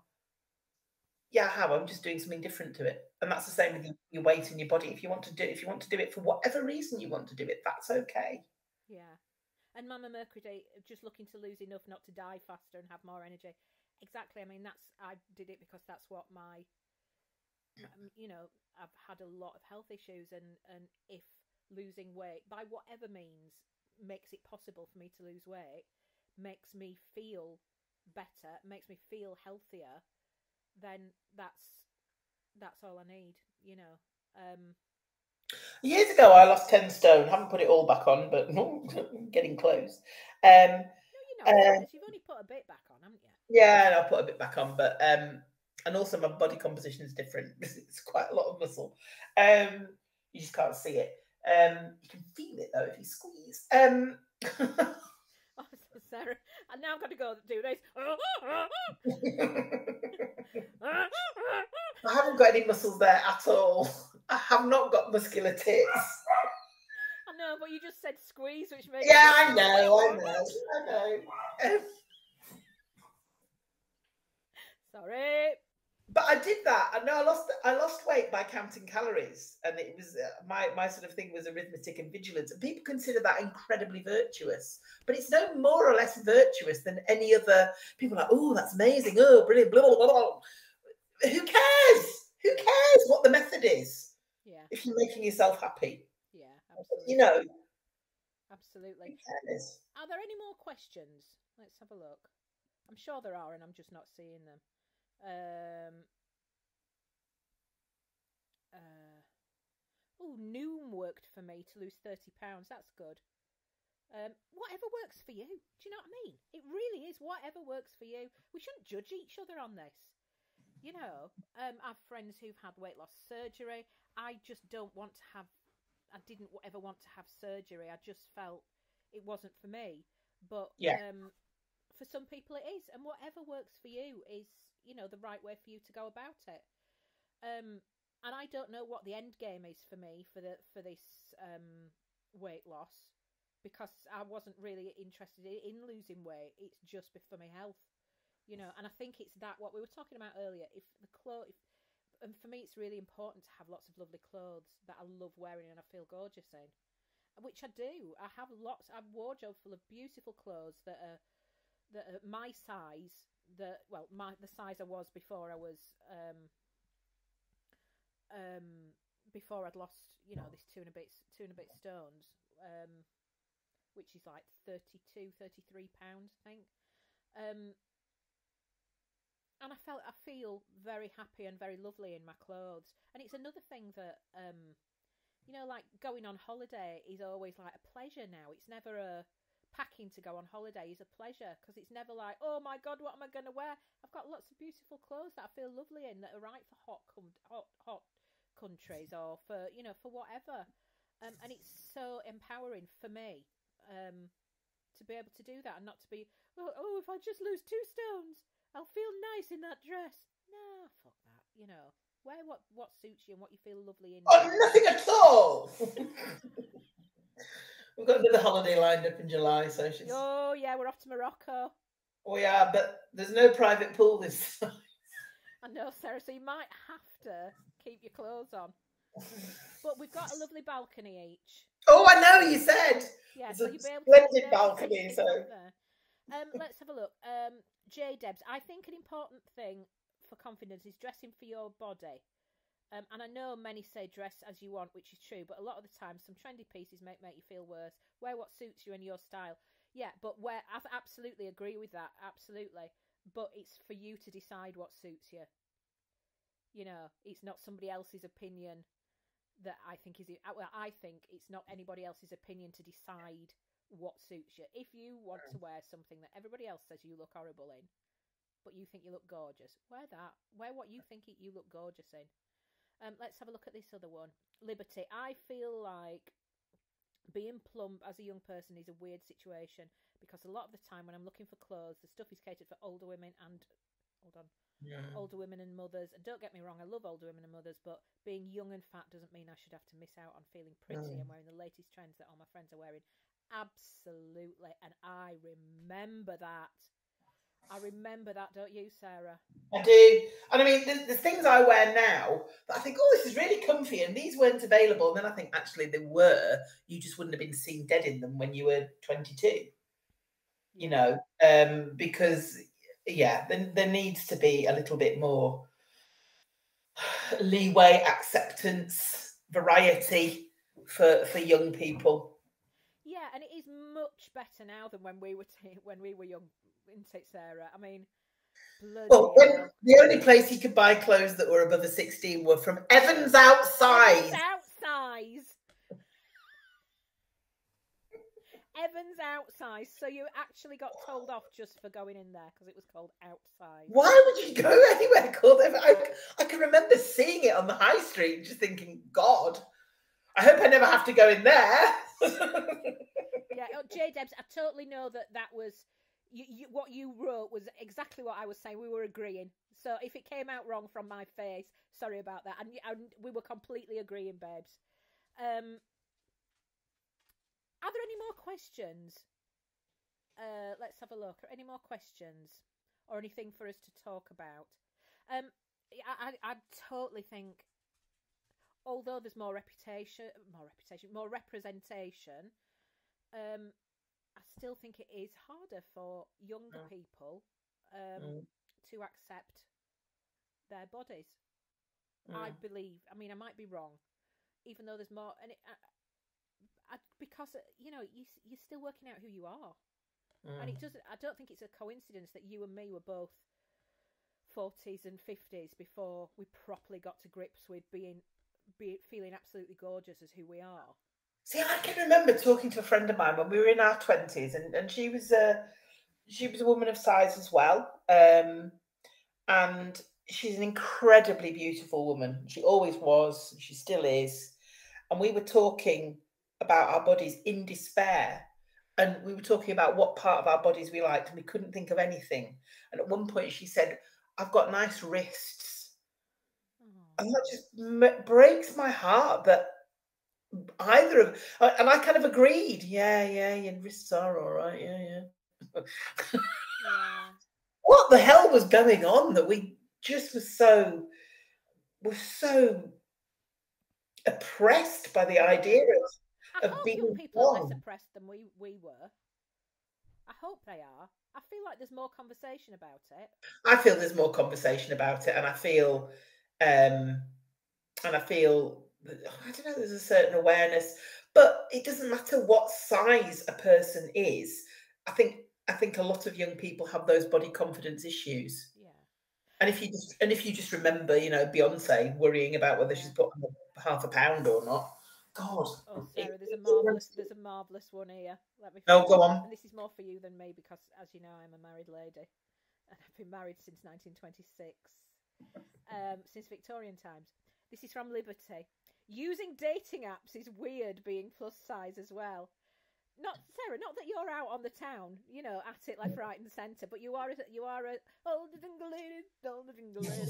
Yeah, I have. I'm just doing something different to it. And that's the same with your weight and your body. If you want to do it for whatever reason you want to do it, that's okay. Yeah. And Mama Mercury, just looking to lose enough not to die faster and have more energy. Exactly. I mean, I did it because that's what you know, I've had a lot of health issues, and if losing weight by whatever means makes it possible for me to lose weight, makes me feel better, makes me feel healthier, then that's all I need, you know. Years ago, I lost 10 stone. Haven't put it all back on, but getting close. No, you're not. You've only put a bit back on, haven't you? Yeah, and I put a bit back on, but and also my body composition is different. It's quite a lot of muscle. You just can't see it. You can feel it though if you squeeze. Oh, Sarah, and now I've got to go do this. I haven't got any muscles there at all. I have not got muscular tits. I know, but you just said squeeze, which makes I know. Sorry. But I did that. I know I lost weight by counting calories, and it was my sort of thing was arithmetic and vigilance. And people consider that incredibly virtuous, but it's no more or less virtuous than any other. People are like, oh, that's amazing, oh, brilliant, blah, blah, blah, blah. Who cares? Who cares what the method is? Yeah. If you're making yourself happy. Yeah, absolutely. You know. Absolutely. Who cares? Are there any more questions? Let's have a look. I'm sure there are, and I'm just not seeing them. Noom worked for me to lose 30 pounds. That's good. Whatever works for you. Do you know what I mean? It really is whatever works for you. We shouldn't judge each other on this. You know, I have friends who've had weight loss surgery. I just don't want to have. I didn't ever want to have surgery. I just felt it wasn't for me. But for some people it is, and whatever works for you is, you know, the right way for you to go about it. And I don't know what the end game is for me for this weight loss, because I wasn't really interested in losing weight. It's just for my health, you know. And I think it's that what we were talking about earlier. And for me, it's really important to have lots of lovely clothes that I love wearing and I feel gorgeous in, which I do. I have lots. I have a wardrobe full of beautiful clothes that are my size. The size I was before I was before I'd lost, you know, this two and a bit stones, which is like 33 pounds, I think. And I feel very happy and very lovely in my clothes. And it's another thing that, you know, like going on holiday is always like a pleasure now. It's never a packing to go on holiday is a pleasure, because it's never like, oh my God, what am I going to wear? I've got lots of beautiful clothes that I feel lovely in, that are right for hot countries, or for, you know, for whatever. And it's so empowering for me. to be able to do that and not to be, oh, if I just lose 2 stones, I'll feel nice in that dress. Nah, fuck that. You know, wear what suits you and what you feel lovely in. Oh, nothing at all. We've got another holiday lined up in July, so she's. Oh yeah, we're off to Morocco. Oh yeah, but there's no private pool this time. I know, Sarah. So you might have to keep your clothes on. But we've got a lovely balcony each. Oh, I know, you said. Yeah, it's so a you'll be able splendid to balcony. So let's have a look. J Debs, I think an important thing for confidence is dressing for your body. And I know many say dress as you want, which is true, but a lot of the time some trendy pieces make you feel worse. Wear what suits you and your style. Yeah, but I absolutely agree with that. Absolutely. But it's for you to decide what suits you. You know, it's not somebody else's opinion that I think is... Well, I think it's not anybody else's opinion to decide what suits you. If you want to wear something that everybody else says you look horrible in, but you think you look gorgeous, wear that. Wear what you think you look gorgeous in. Let's have a look at this other one. Liberty. I feel like being plump as a young person is a weird situation because a lot of the time when I'm looking for clothes, the stuff is catered for older women and... older women and mothers. And don't get me wrong, I love older women and mothers, but being young and fat doesn't mean I should have to miss out on feeling pretty and wearing the latest trends that all my friends are wearing. Absolutely. And I remember that. Don't you, Sarah? I do. And I mean, the things I wear now, that I think, oh, this is really comfy, and these weren't available. And then I think, actually, they were. You just wouldn't have been seen dead in them when you were 22. You know, because, yeah, there needs to be a little bit more leeway, acceptance, variety for young people. Yeah, and it is much better now than when we were young, isn't it, Sarah? I mean, well, the only place you could buy clothes that were above a 16 were from Evans Outsize. Evans Outsize. So you actually got told off just for going in there because it was called Outsize. Why would you go anywhere called Evans? I can remember seeing it on the high street and just thinking, God, I hope I never have to go in there. Yeah, J Debs, I totally know that was what you wrote was exactly what I was saying. We were agreeing. So if it came out wrong from my face, sorry about that. And we were completely agreeing, babes. Are there any more questions? Let's have a look. Any more questions or anything for us to talk about? I totally think, although there's more representation, I still think it is harder for younger people to accept their bodies. I believe. I mean, I might be wrong, even though there's more, and because you know you're still working out who you are, and it doesn't. I don't think it's a coincidence that you and me were both 40s and 50s before we properly got to grips with feeling absolutely gorgeous as who we are. See, I can remember talking to a friend of mine when we were in our 20s, and she was a woman of size as well, and she's an incredibly beautiful woman. She always was, she still is. And we were talking about our bodies in despair, and we were talking about what part of our bodies we liked, and we couldn't think of anything. And at one point she said, I've got nice wrists. And that just breaks my heart that either of, and I kind of agreed. Yeah, your wrists are all right. Yeah. What the hell was going on that we just were so oppressed by the idea of being young people are less oppressed than we were. I hope they are. I feel like there's more conversation about it. I feel there's more conversation about it, and I feel I don't know, there's a certain awareness, but it doesn't matter what size a person is. I think a lot of young people have those body confidence issues. Yeah. And if you just remember, you know, Beyonce worrying about whether she's put on half a pound or not. God. Oh, Sarah, there's a marvellous one here. Let me go on. And this is more for you than me because, as you know, I'm a married lady. And I've been married since 1926. Since Victorian times. This is from Liberty. Using dating apps is weird being plus size as well. not Sarah, not that you're out on the town, you know, at it left, right, and centre, but you are a oh the dingle lady, oh the dingle lady.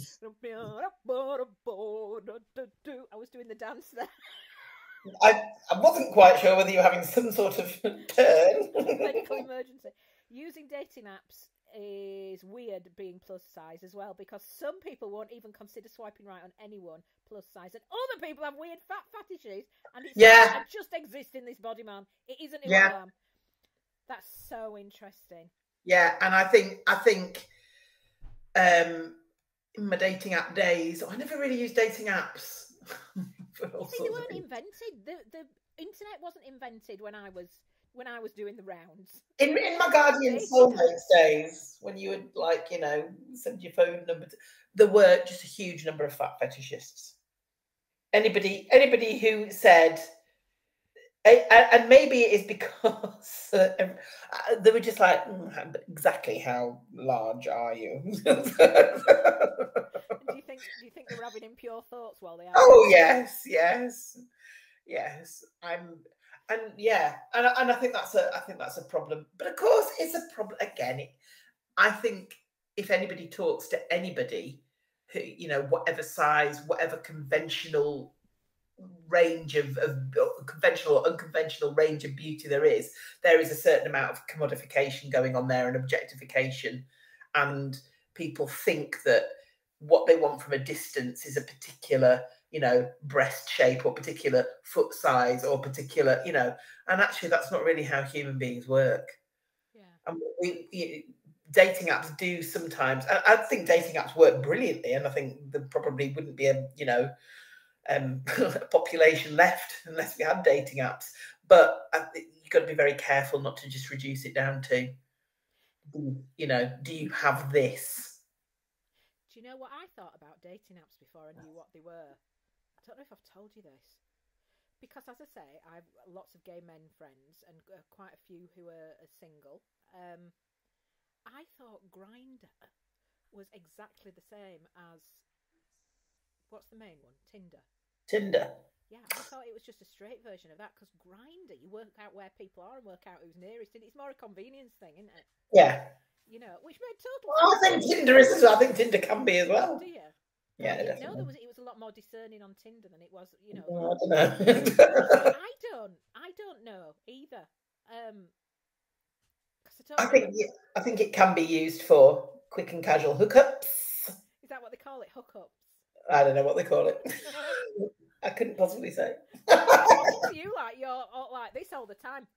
I was doing the dance there. I wasn't quite sure whether you were having some sort of turn. Medical emergency. Using dating apps is weird being plus size as well, because some people won't even consider swiping right on anyone plus size, and other people have weird fat fetishes, and it's like, I just exist in this body, man. It isn't who I am. That's so interesting. Yeah, and I think in my dating app days, I never really used dating apps. You see, they weren't invented. The internet wasn't invented when I was doing the rounds. In my Guardian Soulmates days, when you would, like, you know, send your phone number, there were just a huge number of fat fetishists. Anybody who said, and maybe it is because they were just like, exactly how large are you? Do you think they were having impure thoughts while they are? Oh yes. And I think that's a problem. But of course, it's a problem again. I think if anybody talks to anybody who, you know, whatever size, whatever conventional range of conventional or unconventional range of beauty there is a certain amount of commodification going on there and objectification, and people think that what they want from a distance is a particular, you know, breast shape or particular foot size or particular, you know, and actually that's not really how human beings work. Yeah. And dating apps do sometimes. I think dating apps work brilliantly, and I think there probably wouldn't be a, you know, population left unless we had dating apps. But you've got to be very careful not to just reduce it down to, you know, do you have this? Do you know what I thought about dating apps before I knew what they were? I don't know if I've told you this. Because, as I say, I have lots of gay men friends and quite a few who are single. I thought Grindr was exactly the same as, what's the main one? Tinder. Yeah, I thought it was just a straight version of that, because Grindr, you work out where people are and work out who's nearest, and it's more a convenience thing, isn't it? Yeah. You know, which made total sense. I think Tinder is as well. I think Tinder can be as well. Do you? Yeah, I definitely. know it was a lot more discerning on Tinder than it was, you know. I don't know. I don't know either. I think it can be used for quick and casual hookups. Is that what they call it? Hookups? I don't know what they call it. I couldn't possibly say. Looking to you like you're like this all the time.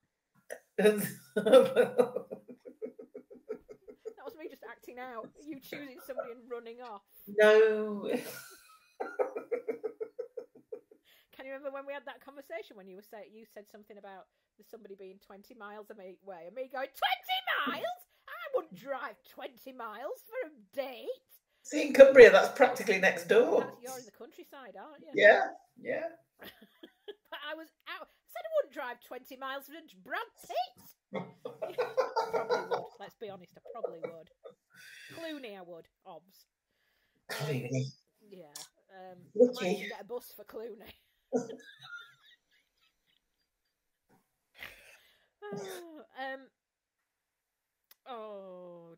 That was me just acting out. You choosing somebody and running off. No. Can you remember when we had that conversation when you said something about somebody being 20 miles away and me going, 20 miles? I wouldn't drive 20 miles for a date. See, in Cumbria, that's practically next door. You're in the countryside, aren't you? Yeah. But I was out. I said I wouldn't drive 20 miles for Brad Pitt. I probably would. Let's be honest, I probably would. Clooney, I would. Obs. Clooney. Yeah. I might even get a bus for Clooney.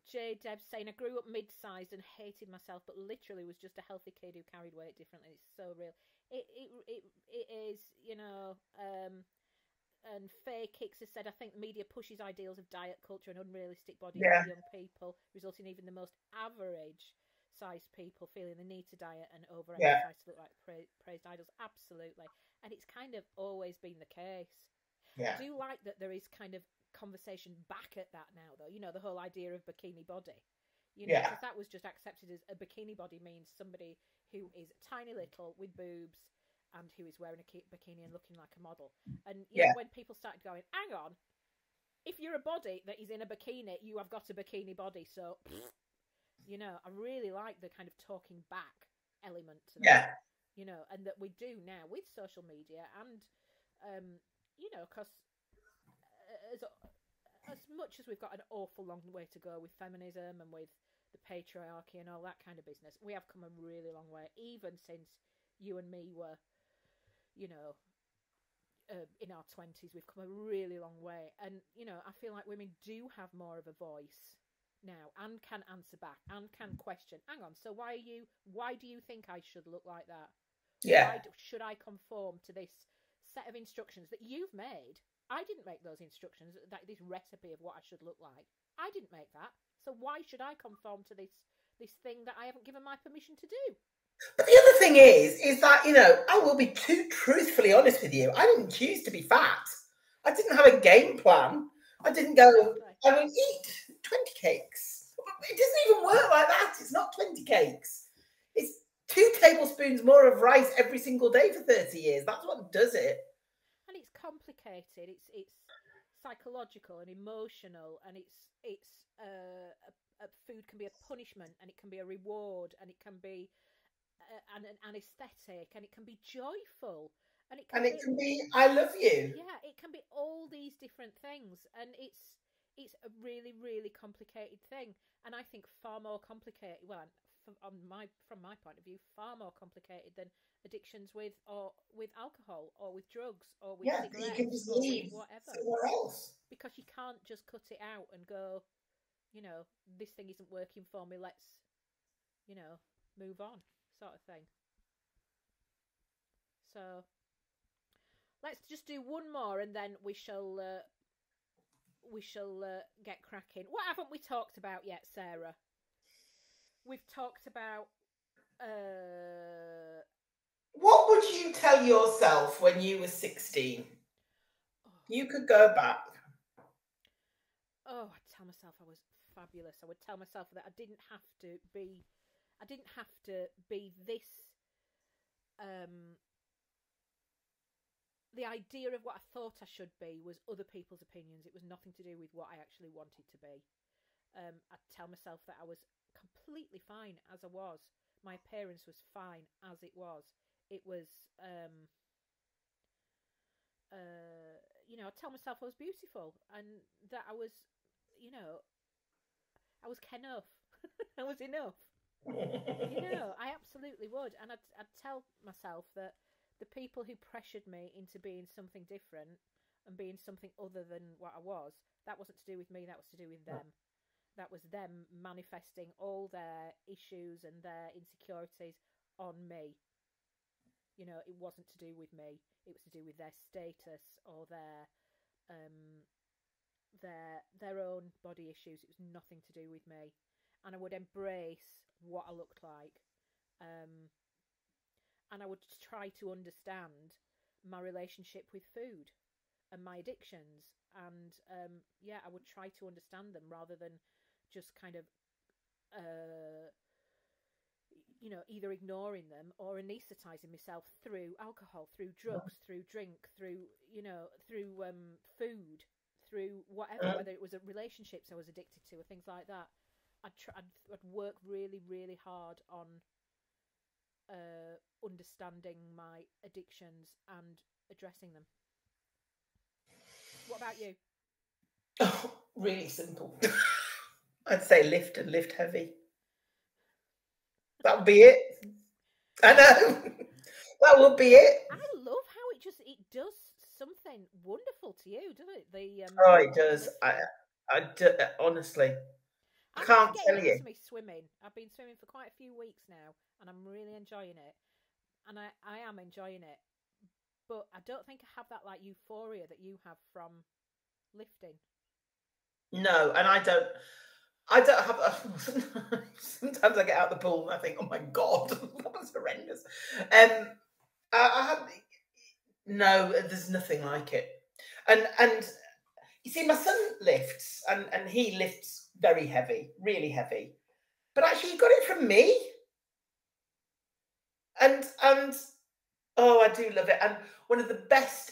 J. Deb saying, I grew up mid-sized and hated myself, but literally was just a healthy kid who carried weight differently. It's so real. It is, you know. And Faye Kicks has said, I think media pushes ideals of diet culture and unrealistic bodies for young people, resulting even the most average-sized people feeling the need to diet and over-exercise to look like praised idols. Absolutely. And it's kind of always been the case. Yeah. I do like that there is kind of conversation back at that now, though. You know, the whole idea of bikini body. You know, because that was just accepted as a bikini body means somebody who is tiny little with boobs and who is wearing a bikini and looking like a model. And you know, when people started going, hang on, if you're a body that is in a bikini, you have got a bikini body. So, you know, I really like the kind of talking back element to that. Yeah. You know, and that we do now with social media and, you know, because as much as we've got an awful long way to go with feminism and with the patriarchy and all that kind of business, we have come a really long way, even since you and me were, you know, in our 20s, we've come a really long way. And, you know, I feel like women do have more of a voice now and can answer back and can question. Hang on, so why do you think I should look like that? Yeah. Why should I conform to this set of instructions that you've made? I didn't make those instructions, this recipe of what I should look like. I didn't make that. So why should I conform to this thing that I haven't given my permission to do? But the other thing is that, you know, I will be too truthfully honest with you. I didn't choose to be fat. I didn't have a game plan. I didn't go, I will eat 20 cakes. It doesn't even work like that. It's not 20 cakes. It's 2 tablespoons more of rice every single day for 30 years. That's what does it. And it's complicated. It's psychological and emotional, and food can be a punishment, and it can be a reward, and it can be an aesthetic, and it can be joyful, and it can be I love you. Yeah, it can be all these different things, and it's a really, really complicated thing, and I think far more complicated. Well, from my point of view, far more complicated than addictions with alcohol or with drugs or with cigarettes, you can just leave whatever somewhere else, because you can't just cut it out and go, you know, this thing isn't working for me, let's, you know, move on, sort of thing. So let's just do one more and then we shall get cracking. What haven't we talked about yet, Sarah? We've talked about what would you tell yourself when you were 16? You could go back. Oh, I'd tell myself I was fabulous. I would tell myself that I didn't have to be this. The idea of what I thought I should be was other people's opinions. It was nothing to do with what I actually wanted to be. I'd tell myself that I was completely fine as I was. My appearance was fine as it was. It was, you know, I'd tell myself I was beautiful and that I was, you know, I was enough. I was enough. You know, I absolutely would. And I'd tell myself that the people who pressured me into being something different and being something other than what I was, that wasn't to do with me, that was to do with them. That was them manifesting all their issues and their insecurities on me. You know, it wasn't to do with me. It was to do with their status or their own body issues. It was nothing to do with me. And I would embrace what I looked like. And I would try to understand my relationship with food and my addictions. And yeah, I would try to understand them rather than just kind of, you know, either ignoring them or anaesthetizing myself through alcohol, through drugs, through drink, through, you know, through food, through whatever, whether it was relationships I was addicted to or things like that. I'd work really, really hard on understanding my addictions and addressing them. What about you? Oh, really simple. I'd say lift and lift heavy. That would be it. I know. That would be it. I love how it does something wonderful to you, doesn't it? Oh, it does. I do, honestly. I can't tell you. Me swimming. I've been swimming for quite a few weeks now, and I'm really enjoying it. And I am enjoying it, but I don't think I have that like euphoria that you have from lifting. No, and I don't have. Sometimes I get out of the pool and I think, oh my god, that was horrendous. No, there's nothing like it. And you see, my son lifts, and he lifts very heavy, really heavy. But actually, he got it from me. And oh, I do love it. And one of the best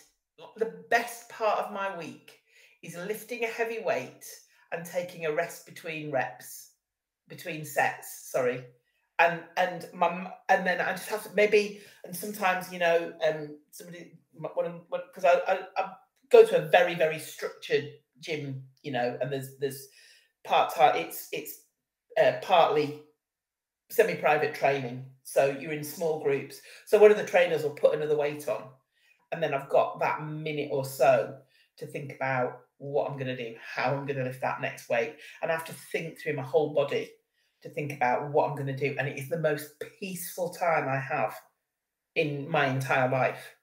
part of my week is lifting a heavy weight and taking a rest between sets. Sorry, and then I just have to maybe, and sometimes, you know, somebody, because I go to a very, very structured gym, you know, and there's part-time. It's partly semi-private training, so you're in small groups. So one of the trainers will put another weight on, and then I've got that minute or so to think about what I'm going to do, how I'm going to lift that next weight, and I have to think through my whole body to think about what I'm going to do, and it is the most peaceful time I have in my entire life.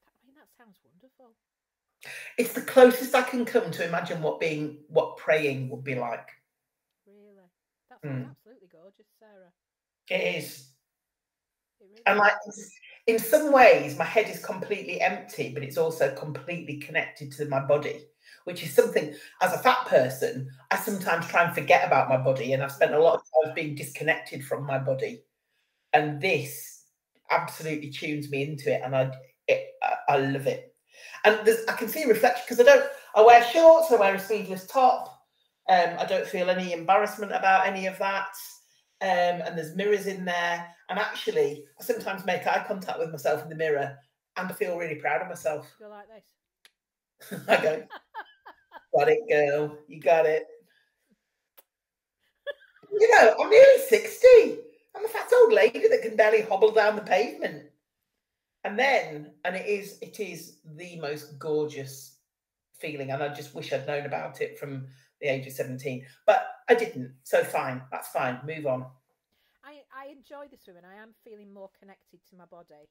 I mean, that sounds wonderful. It's the closest I can come to imagine what praying would be like. Really? That sounds absolutely gorgeous, Sarah. It is. It really And is. like in some ways, my head is completely empty, but it's also completely connected to my body, which is something as a fat person, I sometimes try and forget about my body. And I've spent a lot of time being disconnected from my body. And this absolutely tunes me into it. And I love it. And I can see a reflection because I wear shorts, I wear a sleeveless top. I don't feel any embarrassment about any of that. And there's mirrors in there. And actually, I sometimes make eye contact with myself in the mirror and I feel really proud of myself. Go like this. I go, got it, girl. You got it. You know, I'm nearly 60. I'm a fat old lady that can barely hobble down the pavement. And it is the most gorgeous feeling. And I just wish I'd known about it from the age of 17. But I didn't. So fine. That's fine. Move on. I enjoy the swimming. I am feeling more connected to my body.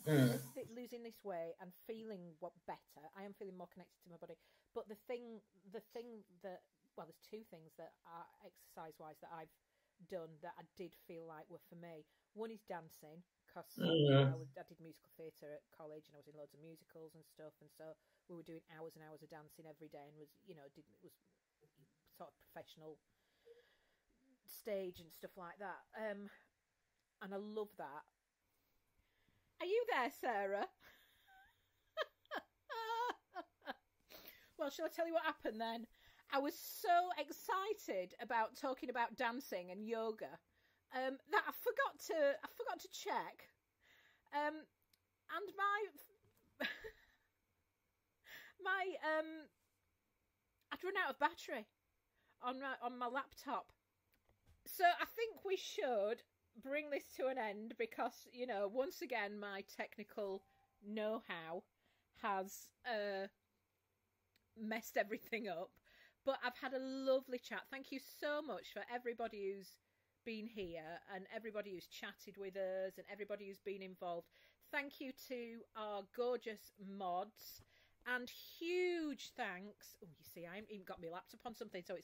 Losing this weight and feeling better. I am feeling more connected to my body. But the thing that, well, there's two things that are exercise-wise that I've done that I did feel like were for me. One is dancing, because I did musical theatre at college and I was in loads of musicals and stuff, and so we were doing hours and hours of dancing every day, and was sort of professional stage and stuff like that. And I love that. Are you there, Sarah? Well, shall I tell you what happened then? I was so excited about talking about dancing and yoga that I forgot to check. And I'd run out of battery on my laptop. So I think we should bring this to an end because, once again, my technical know-how has messed everything up. But I've had a lovely chat. Thank you so much for everybody who's been here and everybody who's chatted with us and everybody who's been involved. Thank you to our gorgeous mods and huge thanks. Oh, you see, I haven't even got my laptop on something, so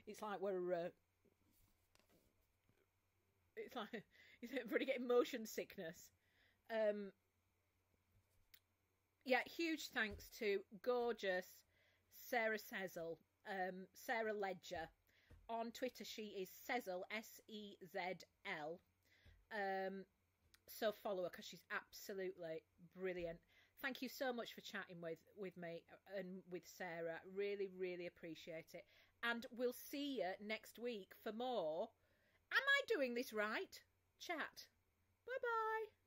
it's like we're it's like everybody getting motion sickness. Yeah, huge thanks to gorgeous Sarah Sezel. Sarah Ledger. On Twitter, she is Sezel, Sezel. So follow her because she's absolutely brilliant. Thank you so much for chatting with me and with Sarah. Really, really appreciate it. And we'll see you next week for more Am I Doing This Right? Chat. Bye-bye.